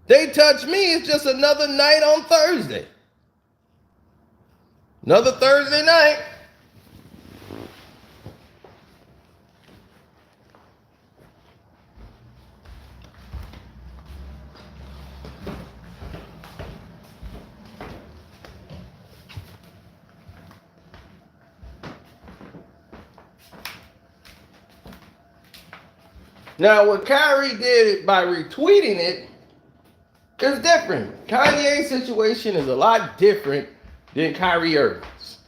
They touch me, it's just another night on Thursday. Another Thursday night. Now, what Kyrie did by retweeting it is different. Kanye's situation is a lot different than Kyrie Irving's.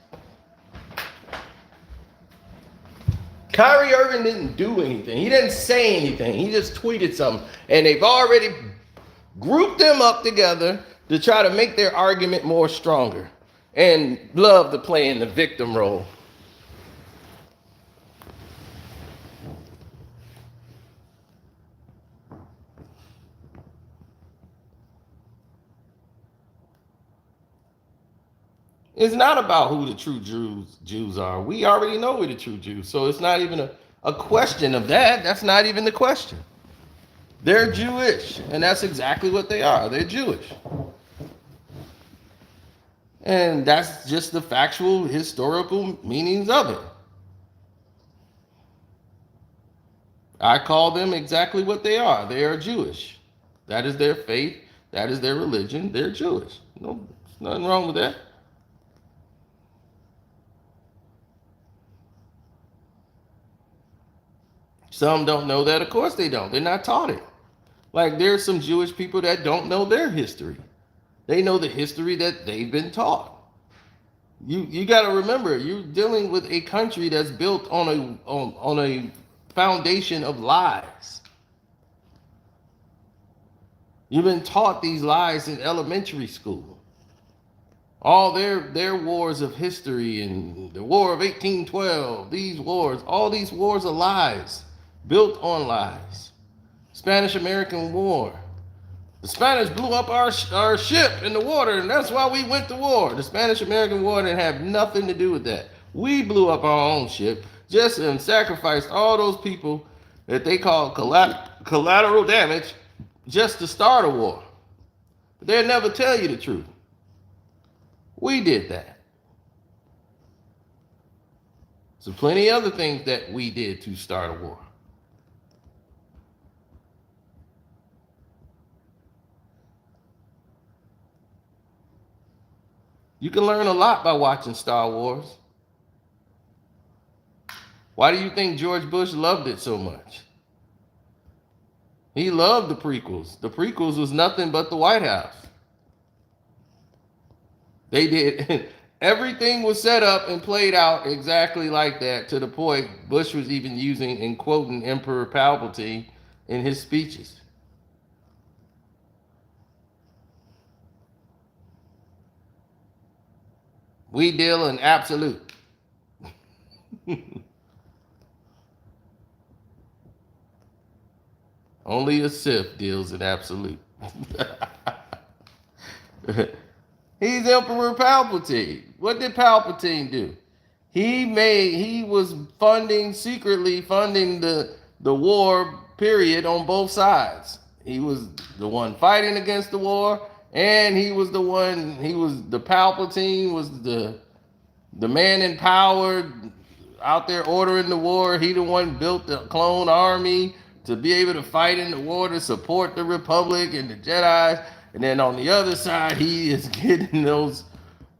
Kyrie Irving didn't do anything. He didn't say anything. He just tweeted something. And they've already grouped them up together to try to make their argument more stronger and love to play in the victim role. It's not about who the true Jews are. We already know we're the true Jews. So it's not even a question of that. That's not even the question. They're Jewish, and that's exactly what they are. They're Jewish. And that's just the factual, historical meanings of it. I call them exactly what they are. They are Jewish. That is their faith. That is their religion. They're Jewish. No, there's nothing wrong with that. Some don't know that. Of course they don't. They're not taught it. Like there's some Jewish people that don't know their history. They know the history that they've been taught. You got to remember, you're dealing with a country that's built on a foundation of lies. You've been taught these lies in elementary school. All their wars of history and the War of 1812, these wars, all these wars are lies, built on lies. Spanish-American War. The Spanish blew up our ship in the water, and that's why we went to war. The Spanish-American War didn't have nothing to do with that. We blew up our own ship just and sacrificed all those people that they call collateral damage just to start a war. But they'll never tell you the truth. We did that. So plenty of other things that we did to start a war. You can learn a lot by watching Star Wars. Why do you think George Bush loved it so much? He loved the prequels. The prequels was nothing but the White House. They did, everything was set up and played out exactly like that, to the point Bush was even using and quoting Emperor Palpatine in his speeches. We deal in absolute. Only a Sith deals in absolute. He's Emperor Palpatine. What did Palpatine do? He was secretly funding the war period on both sides. He was the one fighting against the war, and the Palpatine was the man in power out there ordering the war. He the one built the clone army to be able to fight in the war to support the Republic and the Jedi. And then on the other side, he is getting those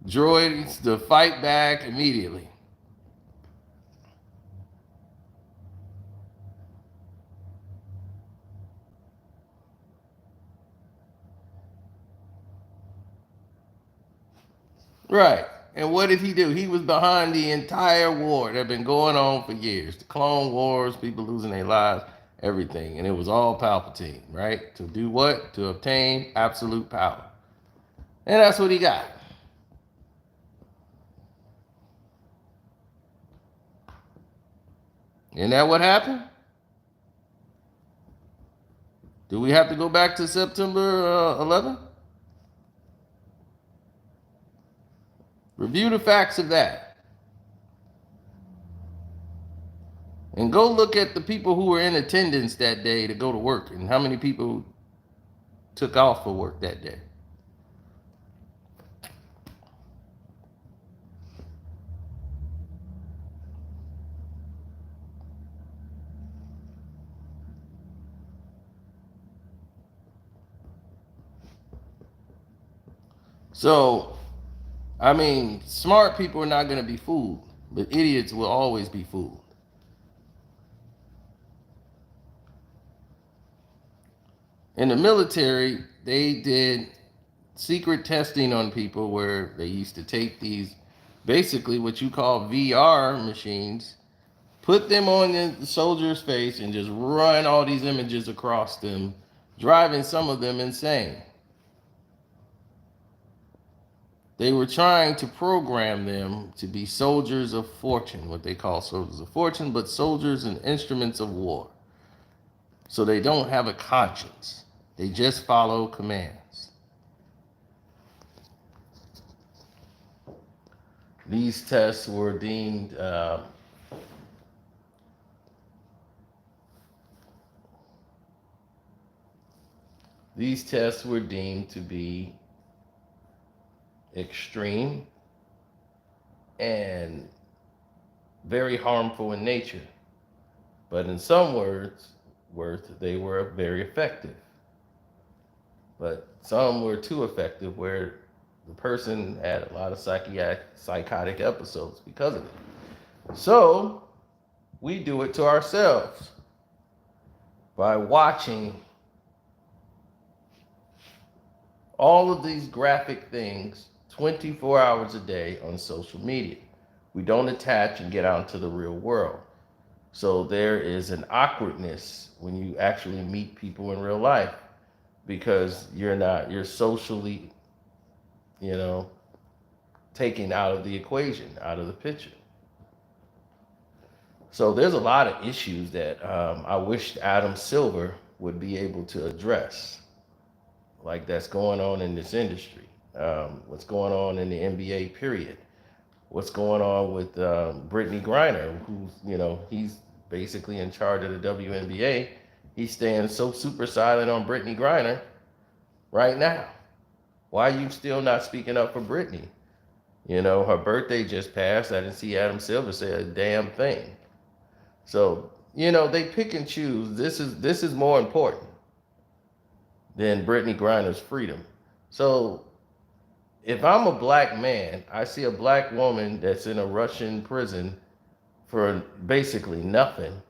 droids to fight back immediately. Right. And what did he do? He was behind the entire war that had been going on for years. The Clone Wars, people losing their lives, everything. And it was all Palpatine, right? To do what? To obtain absolute power. And that's what he got. Isn't that what happened? Do we have to go back to September 11th? Review the facts of that. And go look at the people who were in attendance that day to go to work and how many people took off for work that day. So, I mean, smart people are not going to be fooled, but idiots will always be fooled. In the military, they did secret testing on people where they used to take these, basically what you call VR machines, put them on the soldier's face and just run all these images across them, driving some of them insane. They were trying to program them to be soldiers of fortune, what they call soldiers of fortune, but soldiers and instruments of war. So they don't have a conscience. They just follow commands. These tests were deemed to be extreme and very harmful in nature. But in some words, they were very effective. But some were too effective where the person had a lot of psychotic episodes because of it. So we do it to ourselves by watching all of these graphic things 24 hours a day on social media. We don't attach and get out into the real world. So there is an awkwardness when you actually meet people in real life because you're socially, taken out of the equation, out of the picture. So there's a lot of issues that I wish Adam Silver would be able to address, like that's going on in this industry. What's going on in the NBA period? What's going on with Brittany Griner, who's, he's basically in charge of the WNBA. He's staying so super silent on Brittany Griner right now. Why are you still not speaking up for Brittany? Her birthday just passed. I didn't see Adam Silver say a damn thing. So, they pick and choose. This is more important than Brittany Griner's freedom. So if I'm a black man, I see a black woman that's in a Russian prison for basically nothing,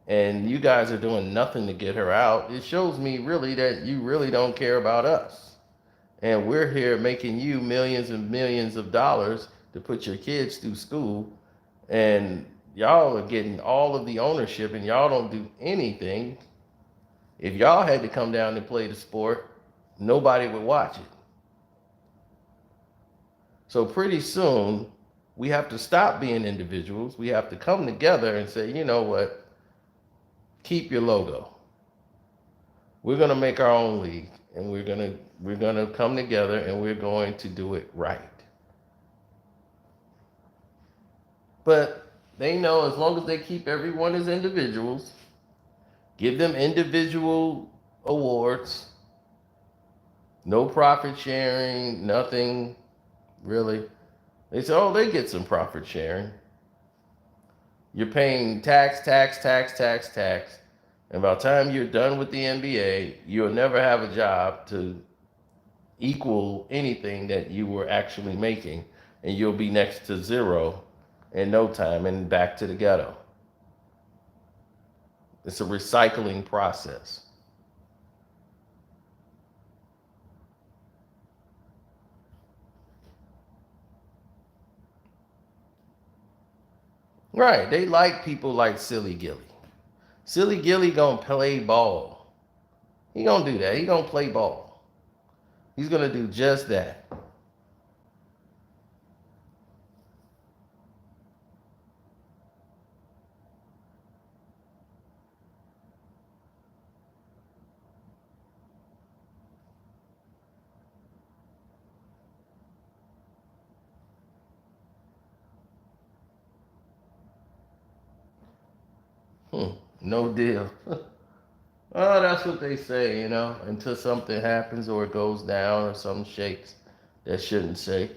and you guys are doing nothing to get her out, it shows me really that you really don't care about us. And we're here making you millions and millions of dollars to put your kids through school, and y'all are getting all of the ownership and y'all don't do anything. If y'all had to come down and play the sport, nobody would watch it. So pretty soon, we have to stop being individuals. We have to come together and say, you know what? Keep your logo. We're going to make our own league, and we're going to come together and we're going to do it right. But they know as long as they keep everyone as individuals, give them individual awards, no profit sharing, nothing really. They say, oh, they get some profit sharing. You're paying tax. And by the time you're done with the NBA, you'll never have a job to equal anything that you were actually making. And you'll be next to zero in no time and back to the ghetto. It's a recycling process. Right, they like people like Silly Gilly. Silly Gilly gonna play ball. He gonna do that. He gonna play ball. He's gonna do just that. No deal. Oh, that's what they say, until something happens or it goes down or something shakes that shouldn't shake.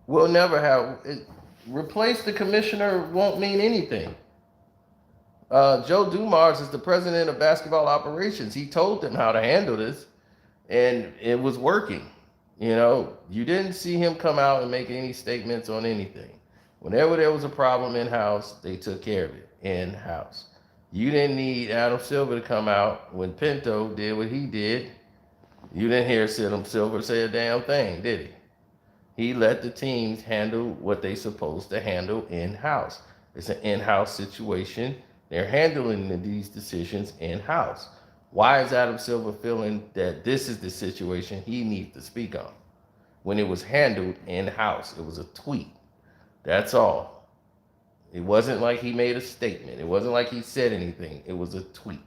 We'll never have it. Replace the commissioner won't mean anything. Joe Dumars is the president of basketball operations. He told them how to handle this, and it was working. You know, you didn't see him come out and make any statements on anything. Whenever there was a problem in-house, they took care of it in-house. You didn't need Adam Silver to come out when Pinto did what he did. You didn't hear Adam Silver say a damn thing, did he? He let the teams handle what they supposed to handle in-house. It's an in-house situation. They're handling these decisions in-house. Why is Adam Silver feeling that this is the situation he needs to speak on? When it was handled in-house, it was a tweet. That's all. It wasn't like he made a statement. It wasn't like he said anything. It was a tweet.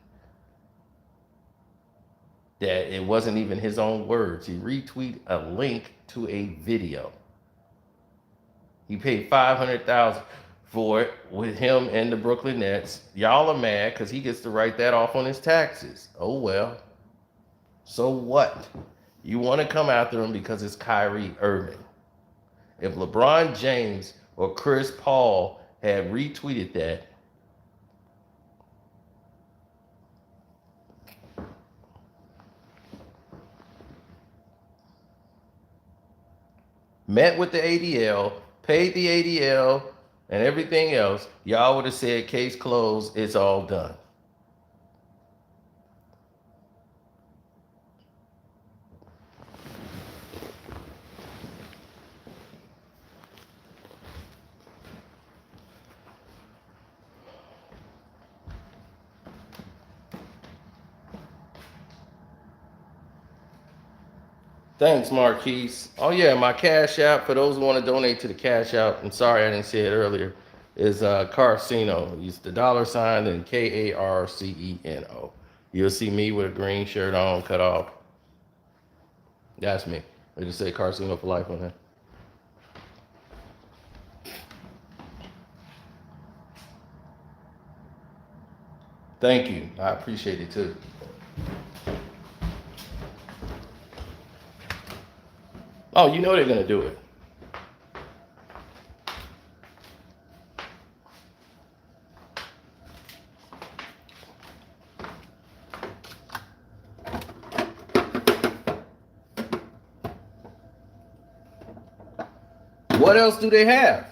That it wasn't even his own words. He retweeted a link to a video. He paid $500,000 for it with him and the Brooklyn Nets. Y'all are mad because he gets to write that off on his taxes. Oh well. So what? You want to come after him because it's Kyrie Irving. If LeBron James or Chris Paul had retweeted that, met with the ADL, paid the ADL, and everything else, y'all would have said, case closed, it's all done. Thanks, Marquise. Oh yeah, my Cash App, for those who want to donate to the Cash App, I'm sorry I didn't say it earlier, is Karceno. Use the $ and Karceno. You'll see me with a green shirt on, cut off. That's me. I just say Karceno for life on there. Thank you. I appreciate it too. Oh, you know they're gonna do it. What else do they have?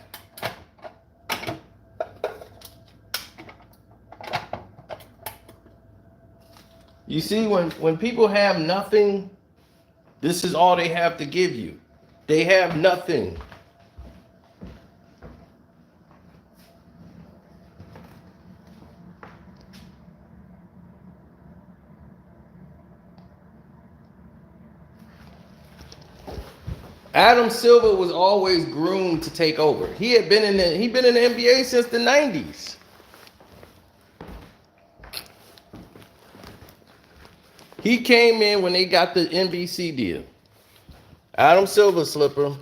You see, when people have nothing, this is all they have to give you. They have nothing. Adam Silver was always groomed to take over. He'd been in the NBA since the 90s. He came in when they got the NBC deal. Adam Silver slipper.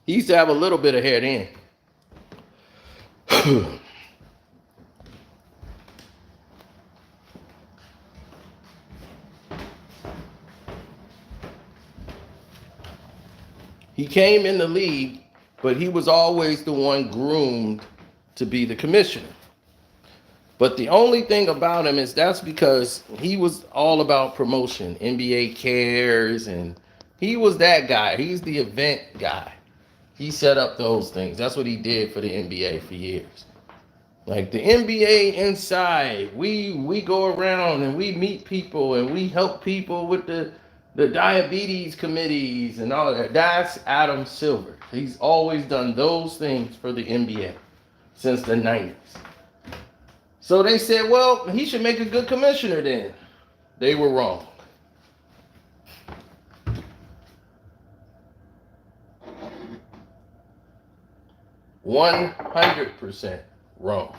He used to have a little bit of hair then. He came in the league, but he was always the one groomed to be the commissioner. But the only thing about him is that's because he was all about promotion, NBA cares, and he was that guy. He's the event guy. He set up those things. That's what he did for the NBA for years. Like the NBA inside, we go around and we meet people and we help people with the diabetes committees and all that. That's Adam Silver. He's always done those things for the NBA since the 90s. So they said, well, he should make a good commissioner then. They were wrong. %100% wrong.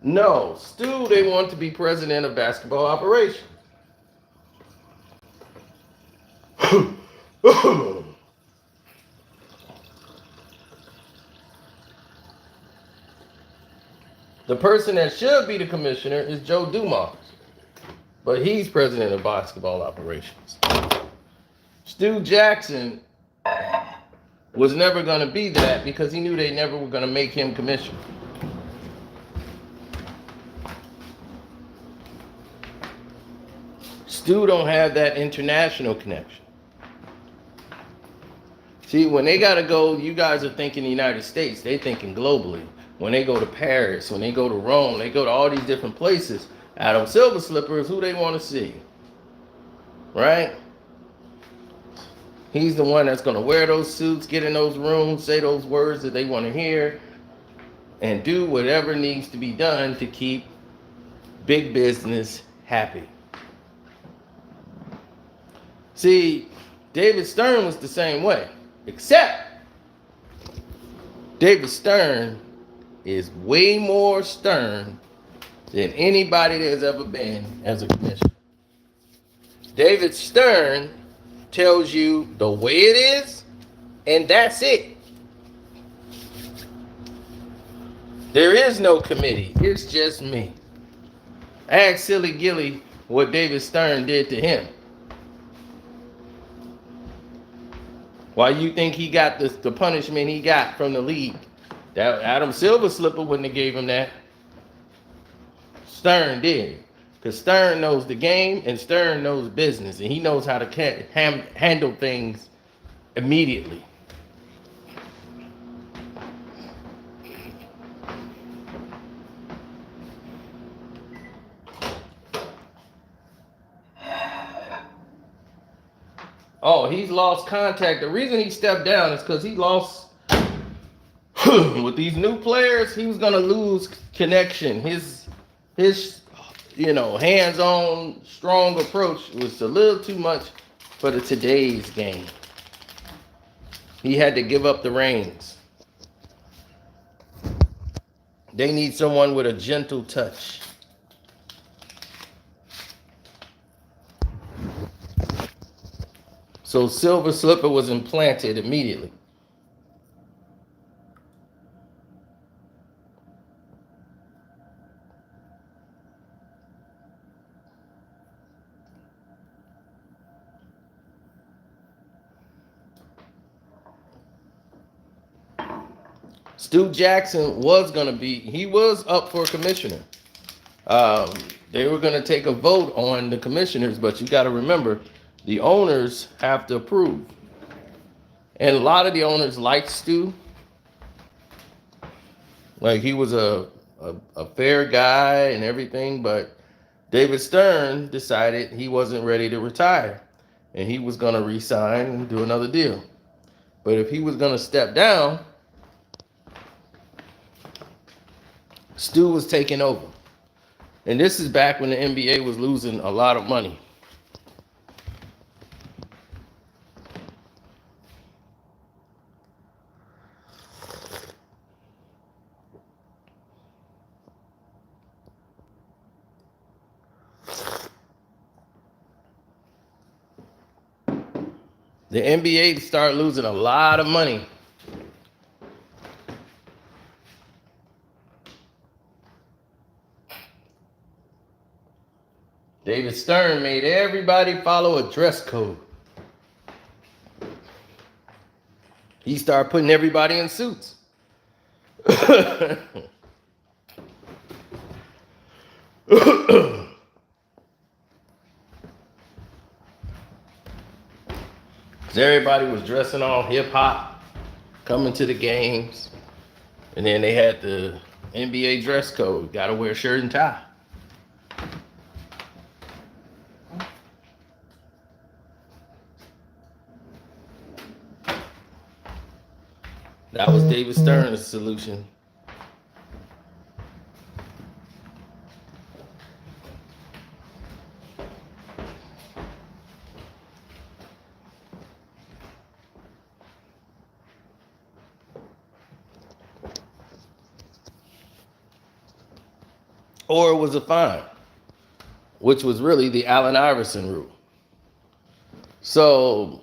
No, Stu, they want to be president of basketball operations. The person that should be the commissioner is Joe Dumars, but he's president of basketball operations. Stu Jackson was never going to be that because he knew they never were going to make him commissioner. Stu don't have that international connection. See, when they got to go, you guys are thinking the United States, they thinking globally. When they go to Paris, when they go to Rome, they go to all these different places. Adam Silver Slipper is who they want to see, right? He's the one that's going to wear those suits, get in those rooms, say those words that they want to hear, and do whatever needs to be done to keep big business happy. See, David Stern was the same way, except David Stern is way more stern than anybody that's ever been as a commissioner. David Stern tells you the way it is, and that's it. There is no committee. It's just me. Ask Silly Gilly what David Stern did to him. Why you think he got the punishment he got from the league? That Adam Silver Slipper wouldn't have gave him that. Stern did. Because Stern knows the game and Stern knows business. And he knows how to handle things immediately. Oh, he's lost contact. The reason he stepped down is because he lost with these new players. He was gonna lose connection. His hands-on, strong approach was a little too much for today's game. He had to give up the reins. They need someone with a gentle touch. So Silver Slipper was implanted immediately. Stu Jackson was up for commissioner. They were going to take a vote on the commissioners, but you got to remember, the owners have to approve. And a lot of the owners liked Stu. Like, he was a fair guy and everything, but David Stern decided he wasn't ready to retire. And he was going to resign and do another deal. But if he was going to step down, Stu was taking over. And this is back when the NBA was losing a lot of money. The NBA started losing a lot of money. David Stern made everybody follow a dress code. He started putting everybody in suits. Everybody was dressing all hip hop, coming to the games. And then they had the NBA dress code. Gotta wear a shirt and tie. That was David Stern's solution. Or it was a fine, which was really the Allen Iverson rule. So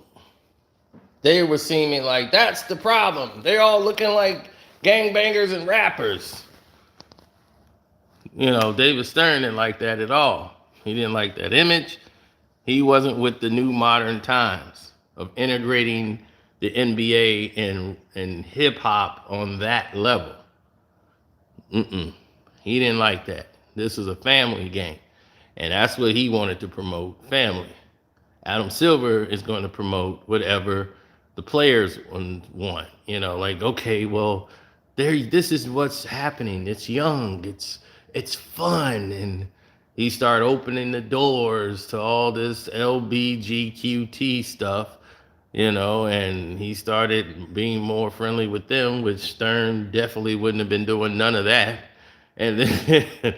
They were seeming like that's the problem. They're all looking like gangbangers and rappers. You know, David Stern didn't like that at all. He didn't like that image. He wasn't with the new modern times of integrating the NBA and hip hop on that level. He didn't like that. This is a family game. And that's what he wanted to promote, family. Adam Silver is going to promote whatever the players want. You know, like, okay, well, this is what's happening. It's young. It's fun. And he started opening the doors to all this LBGQT stuff, you know, and he started being more friendly with them, which Stern definitely wouldn't have been doing none of that. And then,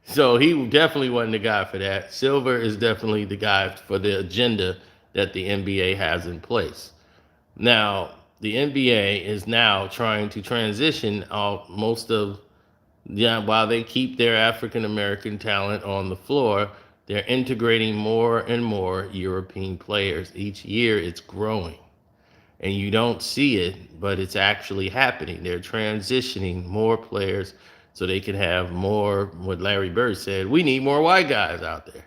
so he definitely wasn't the guy for that. Silver is definitely the guy for the agenda that the NBA has in place. Now, the NBA is now trying to transition out most of, while they keep their African-American talent on the floor, they're integrating more and more European players. Each year it's growing. And you don't see it, but it's actually happening. They're transitioning more players so they can have more, what Larry Bird said, we need more white guys out there.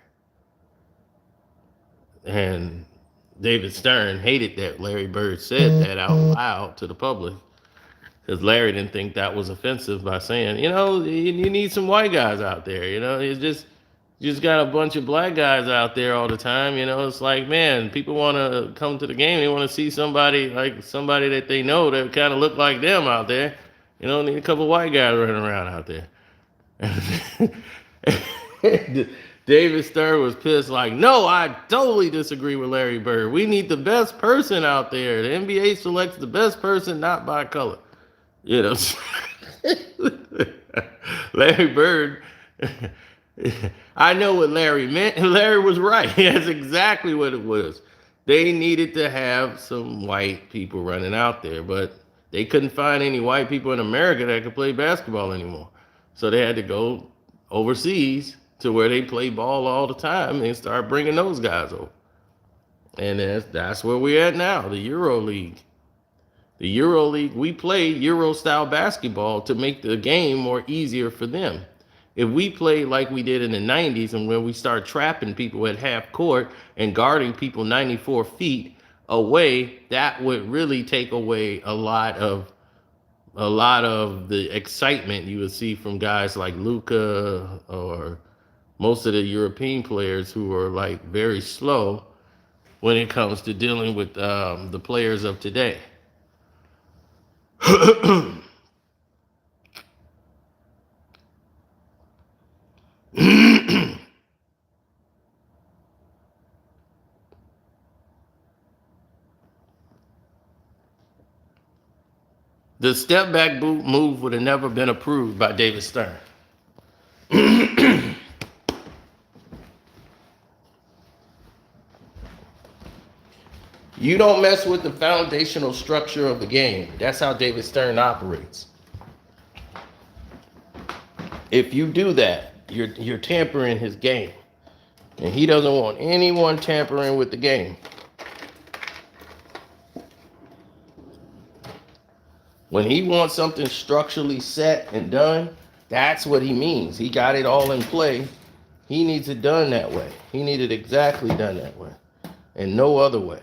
And David Stern hated that Larry Bird said that out loud to the public, because Larry didn't think that was offensive by saying, you know, you need some white guys out there. You know, it's just got a bunch of black guys out there all the time. You know, it's like, man, people want to come to the game. They want to see somebody that they know that kind of look like them out there. You know, need a couple white guys running around out there. David Stern was pissed, like, no, I totally disagree with Larry Bird. We need the best person out there. The NBA selects the best person, not by color. You know, Larry Bird, I know what Larry meant, and Larry was right. That's exactly what it was. They needed to have some white people running out there, but they couldn't find any white people in America that could play basketball anymore. So they had to go overseas to where they play ball all the time and start bringing those guys over. And that's where we're at now, the Euro League. The Euro League, we play Euro-style basketball to make the game more easier for them. If we play like we did in the 90s and when we start trapping people at half court and guarding people 94 feet away, that would really take away a lot of the excitement you would see from guys like Luka or most of the European players who are like very slow when it comes to dealing with the players of today. The step back move would have never been approved by David Stern. You don't mess with the foundational structure of the game. That's how David Stern operates. If you do that, you're tampering his game. And he doesn't want anyone tampering with the game. When he wants something structurally set and done, that's what he means. He got it all in play. He needs it done that way. He needed exactly done that way and no other way.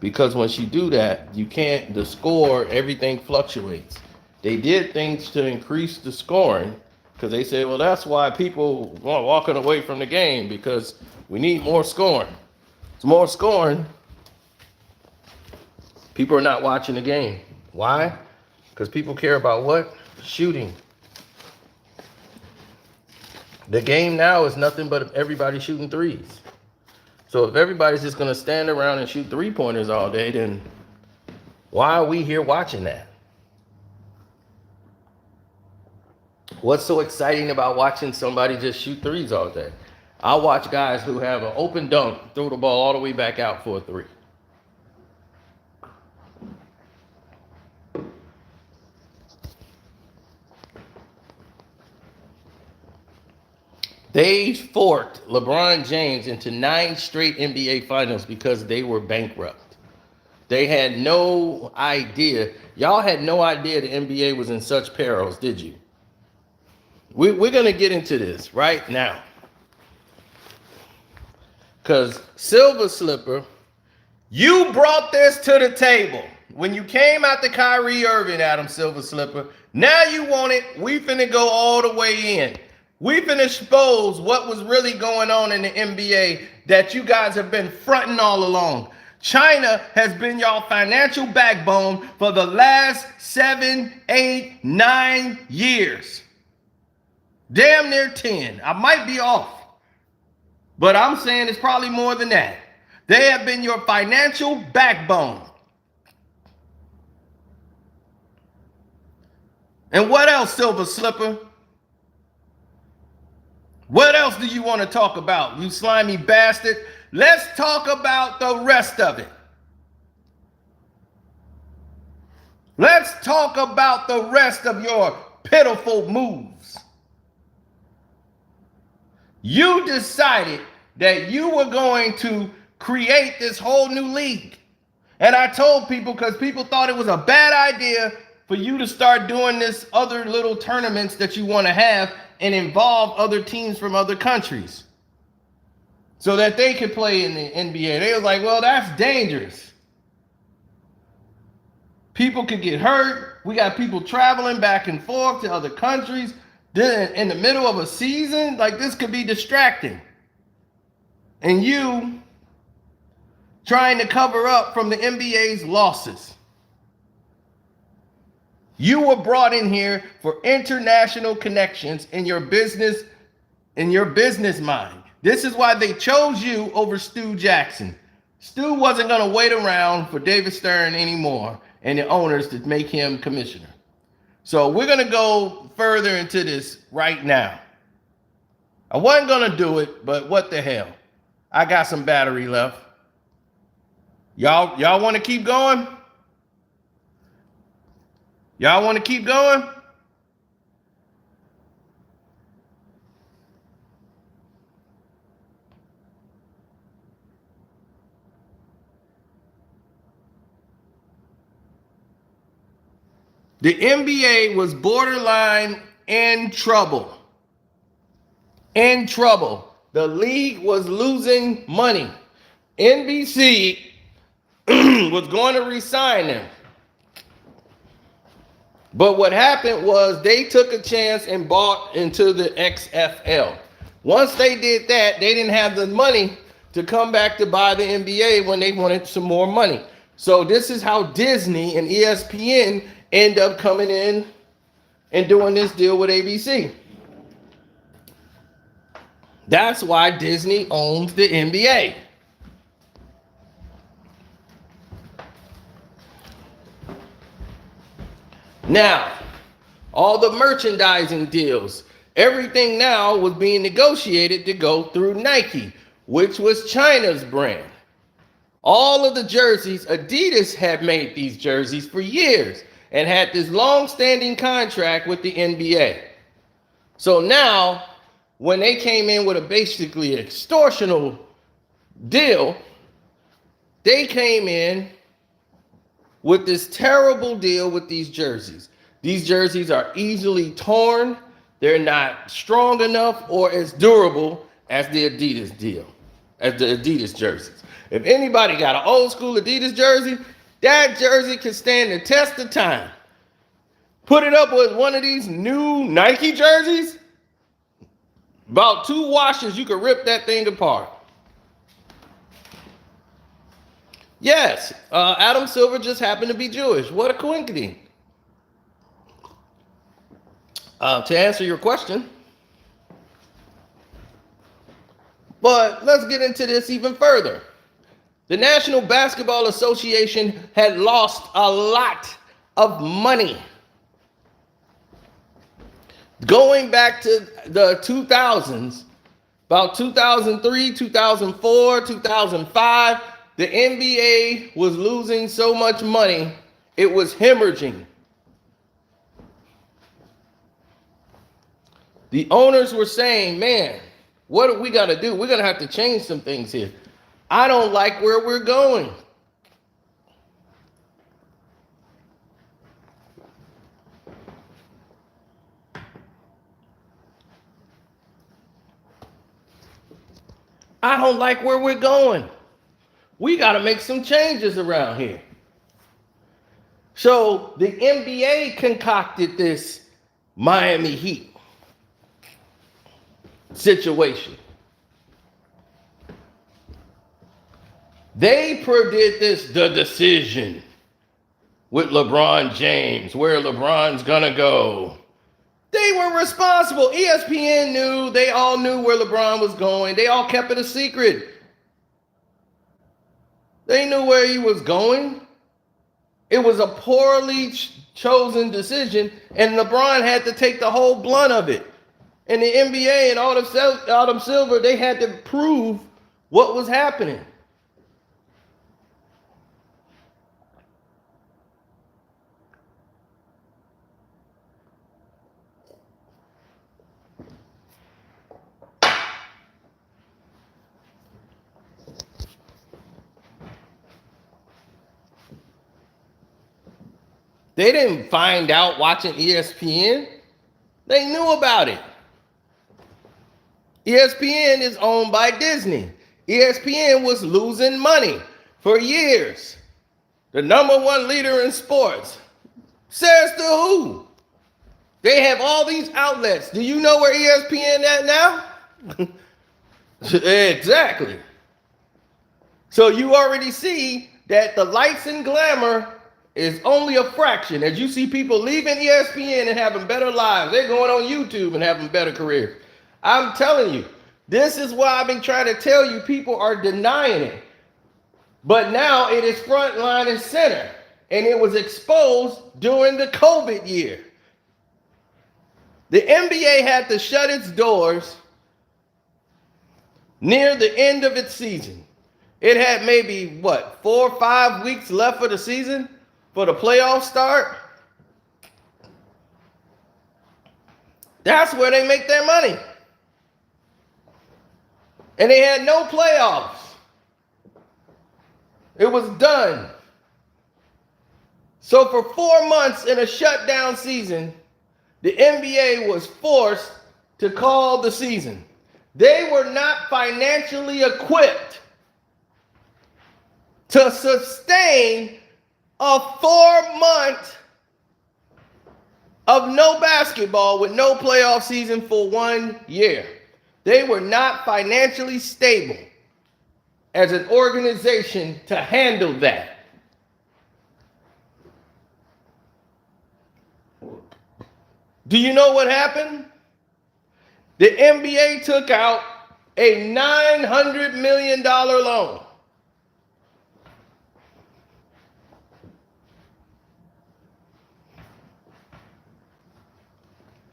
Because once you do that, you can't, the score, everything fluctuates. They did things to increase the scoring because they said, well, that's why people are walking away from the game, because we need more scoring. It's more scoring. People are not watching the game. Why? Because people care about what? Shooting. The game now is nothing but everybody shooting threes. So if everybody's just going to stand around and shoot three-pointers all day, then why are we here watching that? What's so exciting about watching somebody just shoot threes all day? I'll watch guys who have an open dunk, throw the ball all the way back out for a three. They forked LeBron James into 9 straight NBA finals because they were bankrupt. They had no idea. Y'all had no idea the NBA was in such perils, did you? We're going to get into this right now. Because Silver Slipper, you brought this to the table. When you came out to Kyrie Irving, Adam Silver Slipper, now you want it. We finna go all the way in. We finna expose what was really going on in the NBA that you guys have been fronting all along. China has been y'all financial backbone for the last 7, 8, 9 years. Damn near 10. I might be off. But I'm saying it's probably more than that. They have been your financial backbone. And what else, Silver Slipper? What else do you want to talk about, you slimy bastard? Let's talk about the rest of it. Let's talk about the rest of your pitiful moves. You decided that you were going to create this whole new league. And I told people, because people thought it was a bad idea for you to start doing this other little tournaments that you want to have and involve other teams from other countries so that they could play in the NBA. They was like, well, that's dangerous. People could get hurt. We got people traveling back and forth to other countries. Then in the middle of a season, like this could be distracting. And you trying to cover up from the NBA's losses. You were brought in here for international connections in your business mind. This is why they chose you over Stu Jackson. Stu wasn't going to wait around for David Stern anymore and the owners to make him commissioner. So we're going to go further into this right now. I wasn't going to do it, but what the hell? I got some battery left. Y'all want to keep going? Y'all want to keep going? The NBA was borderline in trouble. In trouble. The league was losing money. NBC was going to re-sign them. But what happened was they took a chance and bought into the XFL. Once they did that, they didn't have the money to come back to buy the NBA when they wanted some more money. So this is how Disney and ESPN end up coming in and doing this deal with ABC. That's why Disney owns the NBA. Now, all the merchandising deals, everything now was being negotiated to go through Nike, which was China's brand. All of the jerseys, Adidas had made these jerseys for years and had this long-standing contract with the NBA. So now, when they came in with a basically extortional deal, they came in with this terrible deal with these jerseys. These jerseys are easily torn. They're not strong enough or as durable as the Adidas deal, as the Adidas jerseys. If anybody got an old school Adidas jersey, that jersey can stand the test of time. Put it up with one of these new Nike jerseys, about 2 washes, you could rip that thing apart. Yes, Adam Silver just happened to be Jewish. What a coincidence. To answer your question. But let's get into this even further. The National Basketball Association had lost a lot of money. Going back to the 2000s, about 2003, 2004, 2005, the NBA was losing so much money, it was hemorrhaging. The owners were saying, man, what do we got to do? We're going to have to change some things here. I don't like where we're going. I don't like where we're going. We got to make some changes around here. So the NBA concocted this Miami Heat situation. They predid the decision with LeBron James, where LeBron's gonna go. They were responsible. ESPN knew, they all knew where LeBron was going. They all kept it a secret. They knew where he was going. It was a poorly chosen decision, and LeBron had to take the whole blunt of it. And the NBA and Adam Silver, they had to prove what was happening. They didn't find out watching ESPN. They knew about it. ESPN is owned by Disney. ESPN was losing money for years. The number one leader in sports. Says to who? They have all these outlets. Do you know where ESPN at now? Exactly. So you already see that the lights and glamour is only a fraction. As you see people leaving ESPN and having better lives, they're going on YouTube and having better careers. I'm telling you, this is why I've been trying to tell you, people are denying it. But now it is front line and center. And it was exposed during the COVID year. The NBA had to shut its doors near the end of its season. It had maybe, 4 or 5 weeks left for the season, for the playoffs start. That's where they make their money. And they had no playoffs. It was done. So for 4 months in a shutdown season, the NBA was forced to call the season. They were not financially equipped to sustain a 4-month of no basketball with no playoff season for 1 year. They were not financially stable as an organization to handle that. Do you know what happened? The NBA took out a $900 million loan.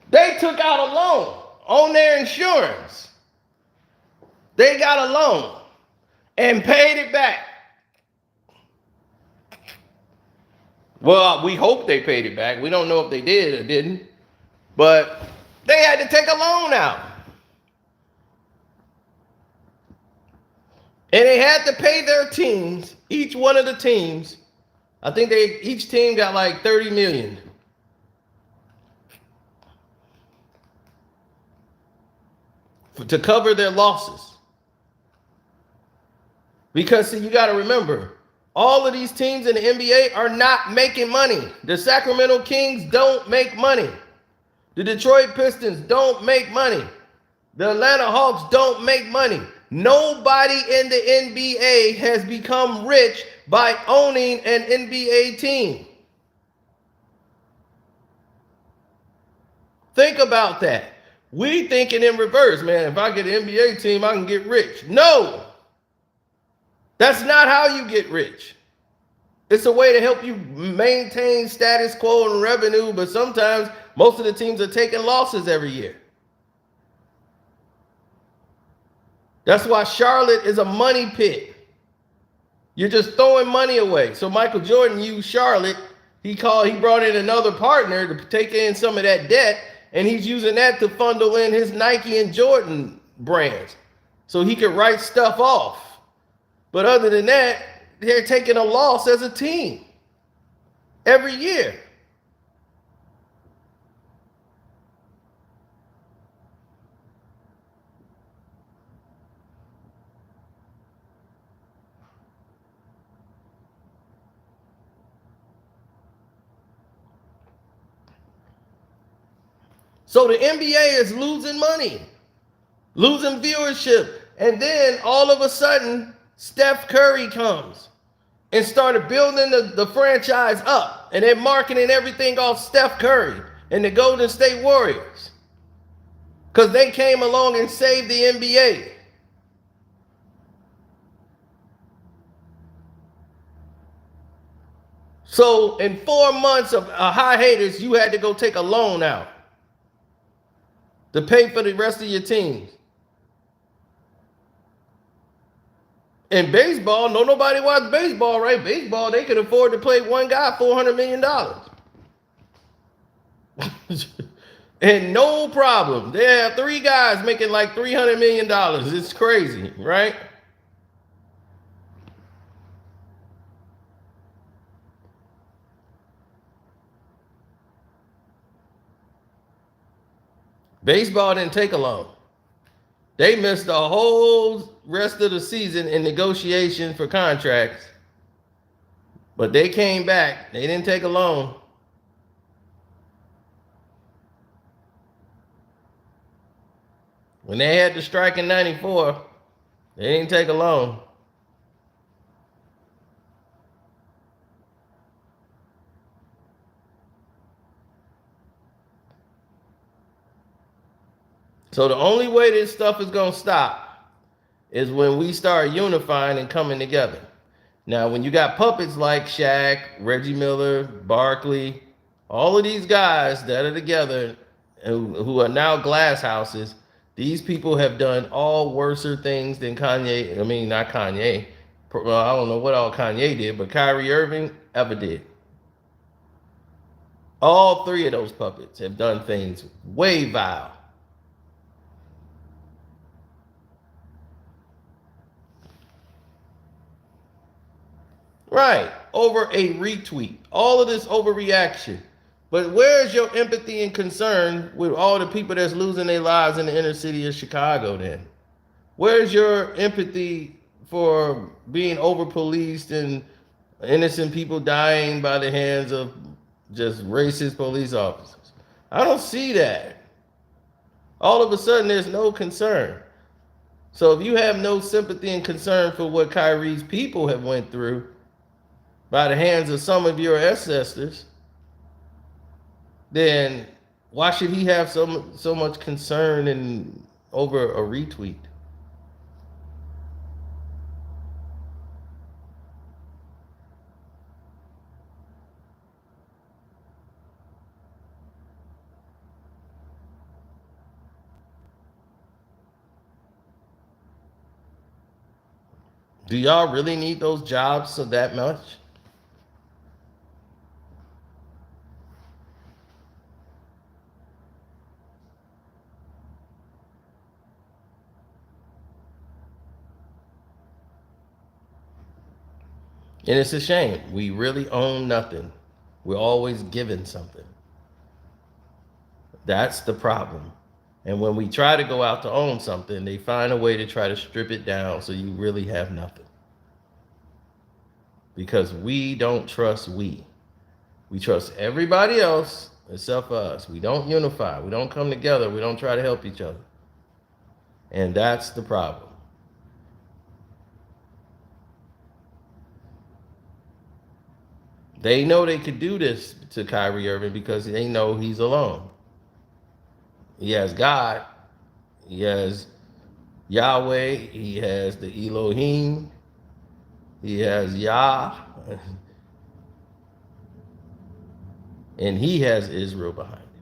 They took out a loan on their insurance. They got a loan and paid it back. Well, we hope they paid it back. We don't know if they did or didn't. But they had to take a loan out. And they had to pay their teams, each one of the teams. I think each team got like $30 million. To cover their losses. Because, see, you got to remember, all of these teams in the NBA are not making money. The Sacramento Kings don't make money. The Detroit Pistons don't make money. The Atlanta Hawks don't make money. Nobody in the NBA has become rich by owning an NBA team. Think about that. We thinking in reverse, man. If I get an NBA team, I can get rich. No, that's not how you get rich. It's a way to help you maintain status quo and revenue, but sometimes most of the teams are taking losses every year. That's why Charlotte is a money pit. You're just throwing money away. So Michael Jordan used Charlotte. He brought in another partner to take in some of that debt, and he's using that to fundle in his Nike and Jordan brands so he could write stuff off. But other than that, they're taking a loss as a team every year. So the NBA is losing money, losing viewership. And then all of a sudden, Steph Curry comes and started building the franchise up. And they're marketing everything off Steph Curry and the Golden State Warriors. Because they came along and saved the NBA. So in 4 months of hiatus, you had to go take a loan out to pay for the rest of your teams. In baseball, nobody watch baseball, right? Baseball, they could afford to pay one guy $400 million. And no problem. They have 3 guys making like $300 million. It's crazy, right? Baseball didn't take a loan. They missed the whole rest of the season in negotiation for contracts. But they came back. They didn't take a loan. When they had the strike in 94, they didn't take a loan. So the only way this stuff is going to stop is when we start unifying and coming together. Now, when you got puppets like Shaq, Reggie Miller, Barkley, all of these guys that are together who are now glass houses, these people have done all worser things than Kanye. I mean, not Kanye. Well, I don't know what all Kanye did, but Kyrie Irving ever did. All 3 of those puppets have done things way vile. Right, over a retweet. All of this overreaction. But where's your empathy and concern with all the people that's losing their lives in the inner city of Chicago then? Where's your empathy for being over-policed and innocent people dying by the hands of just racist police officers? I don't see that. All of a sudden, there's no concern. So if you have no sympathy and concern for what Kyrie's people have went through by the hands of some of your ancestors, then why should he have so much concern and over a retweet? Do y'all really need those jobs so that much? And it's a shame. We really own nothing. We're always given something. That's the problem. And when we try to go out to own something, they find a way to try to strip it down so you really have nothing. Because we don't trust we. We trust everybody else except for us. We don't unify. We don't come together. We don't try to help each other. And that's the problem. They know they could do this to Kyrie Irving because they know he's alone. He has God. He has Yahweh. He has the Elohim. He has Yah. And he has Israel behind him.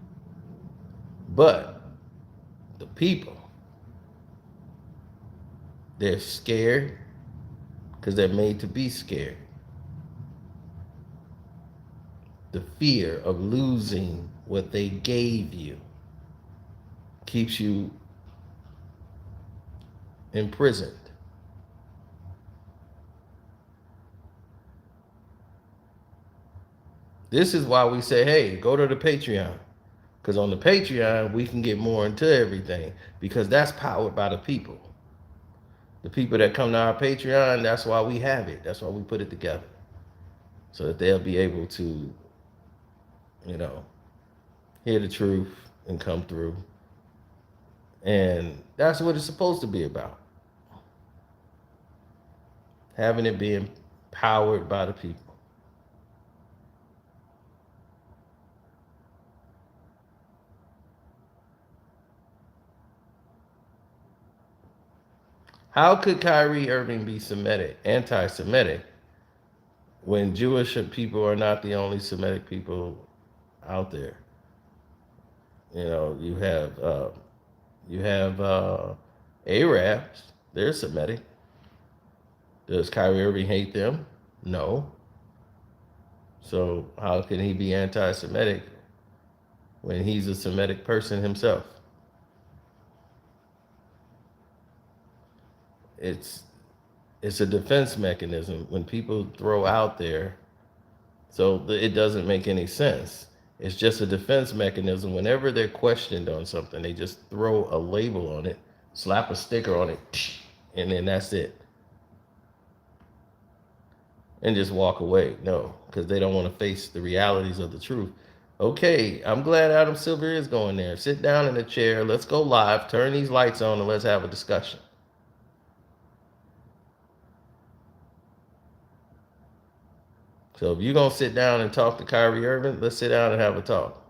But the people, they're scared because they're made to be scared. The fear of losing what they gave you keeps you imprisoned. This is why we say, hey, go to the Patreon. Because on the Patreon, we can get more into everything. Because that's powered by the people. The people that come to our Patreon, that's why we have it. That's why we put it together. So that they'll be able to, hear the truth, and come through. And that's what it's supposed to be about. Having it being powered by the people. How could Kyrie Irving be Semitic, anti-Semitic, when Jewish people are not the only Semitic people out there? You know, you have Arabs. They're Semitic. Does Kyrie Irving hate them? No. So how can he be anti-Semitic when he's a Semitic person himself? It's a defense mechanism when people throw out there, so it doesn't make any sense. It's just a defense mechanism. Whenever they're questioned on something, they just throw a label on it, slap a sticker on it, and then that's it. And just walk away. No, because they don't want to face the realities of the truth. Okay, I'm glad Adam Silver is going there. Sit down in a chair. Let's go live. Turn these lights on and let's have a discussion. So if you're going to sit down and talk to Kyrie Irving, let's sit down and have a talk.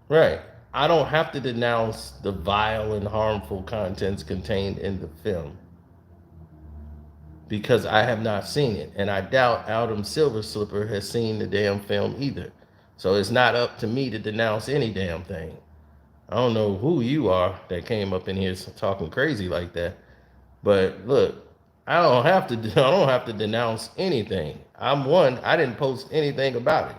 Right. I don't have to denounce the vile and harmful contents contained in the film because I have not seen it. And I doubt Adam Silver Slipper has seen the damn film either. So it's not up to me to denounce any damn thing. I don't know who you are that came up in here talking crazy like that. But look, I don't have to denounce anything. I didn't post anything about it.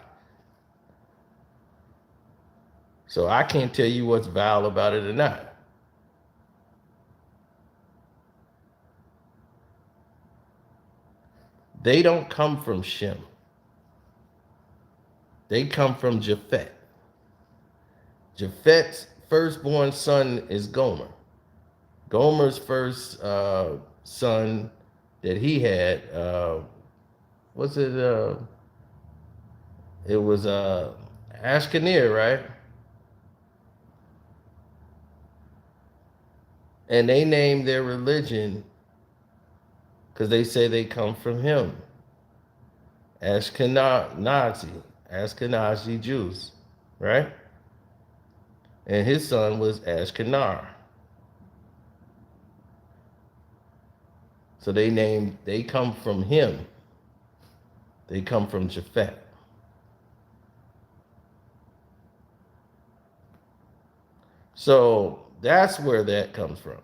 So I can't tell you what's vile about it or not. They don't come from Shem. They come from Japhet. Japhet's firstborn son is Gomer. Gomer's first son that he had, it was Ashkenir, right? And they named their religion because they say they come from him. Ashkenazi Jews, right? And his son was Ashkenar. So they come from him. They come from Japhet. So that's where that comes from.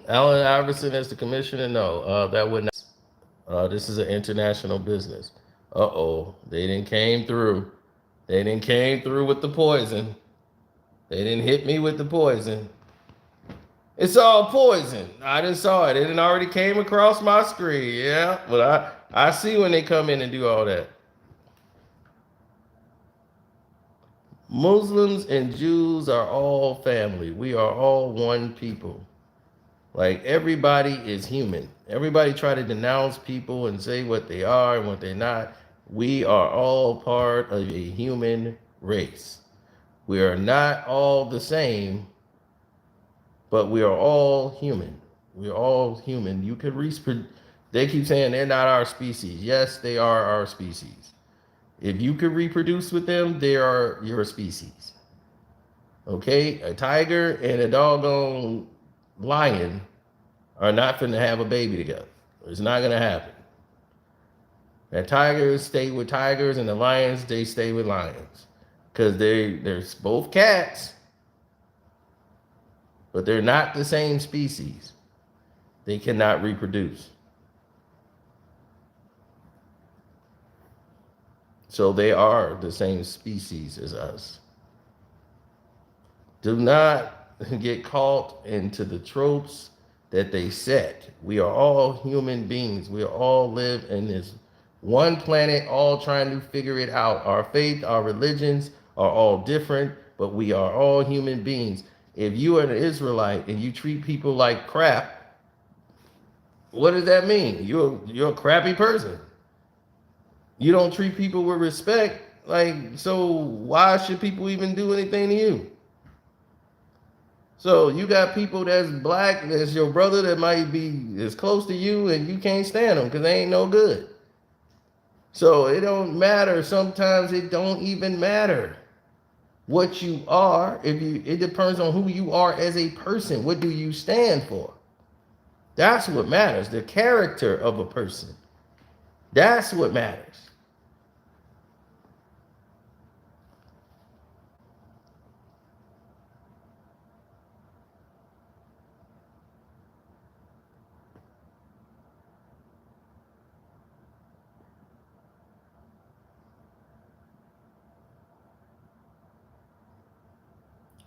Allen Iverson as the commissioner? No, that would not. This is an international business. They didn't came through. They didn't came through with the poison. They didn't hit me with the poison. It's all poison. I didn't saw it. It didn't already came across my screen. Yeah, but I see when they come in and do all that. Muslims and Jews are all family. We are all one people. Like, everybody is human. Everybody try to denounce people and say what they are and what they're not. We are all part of a human race. We are not all the same, but we are all human. We are all human. You could they keep saying they're not our species. Yes, they are our species. If you could reproduce with them, they are your species. Okay? A tiger and a doggone lion are not going to have a baby together. It's not going to happen. The tigers stay with tigers, and the lions, they stay with lions. Because they're both cats, but they're not the same species. They cannot reproduce. So they are the same species as us. Do not get caught into the tropes that they set. We are all human beings. We all live in this one planet, all trying to figure it out. Our faith, our religions are all different, but we are all human beings. If you are an Israelite and you treat people like crap, what does that mean? You're a crappy person. You don't treat people with respect. Like, so why should people even do anything to you? So you got people that's black, that's your brother, that might be as close to you, and you can't stand them because they ain't no good. So it don't matter. Sometimes it don't even matter what you are. It depends on who you are as a person. What do you stand for? That's what matters. The character of a person. That's what matters.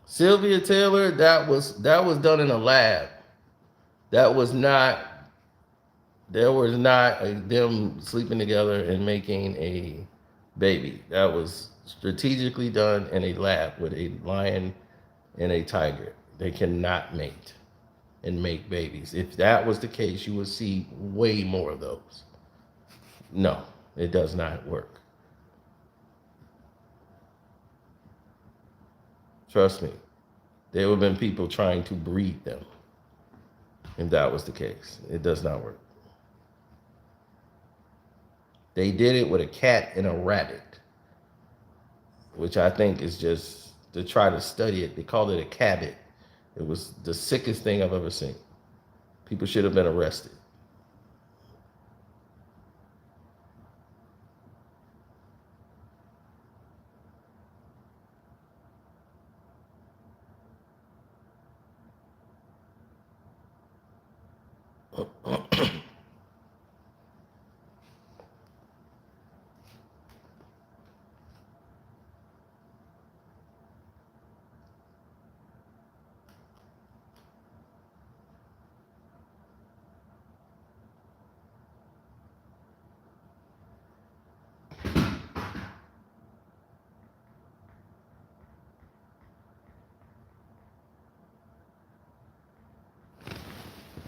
Sylvia Taylor, that was done in a lab. There was not them sleeping together and making a baby. That was strategically done in a lab with a lion and a tiger. They cannot mate and make babies. If that was the case, you would see way more of those. No, it does not work. Trust me. There would have been people trying to breed them. If that was the case, it does not work. They did it with a cat and a rabbit, which I think is just to try to study it. They called it a cabot. It was the sickest thing I've ever seen. People should have been arrested.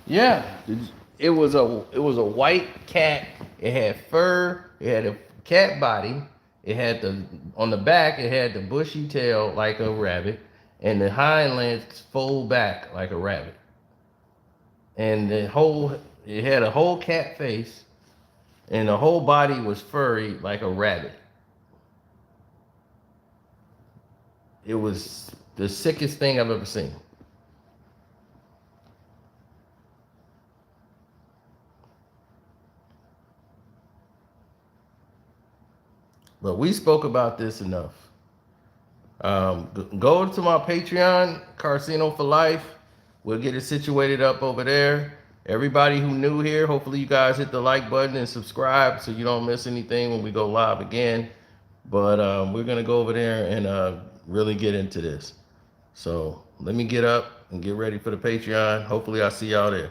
Yeah, it was a white cat. It had fur. It had a cat body. It had on the back. It had the bushy tail like a rabbit, and the hind legs fold back like a rabbit. And it had a whole cat face, and the whole body was furry like a rabbit. It was the sickest thing I've ever seen. But we spoke about this enough. Go to my Patreon, Karceno for Life. We'll get it situated up over there. Everybody who new here, hopefully you guys hit the like button and subscribe so you don't miss anything when we go live again. But we're going to go over there and really get into this. So let me get up and get ready for the Patreon. Hopefully I'll see y'all there.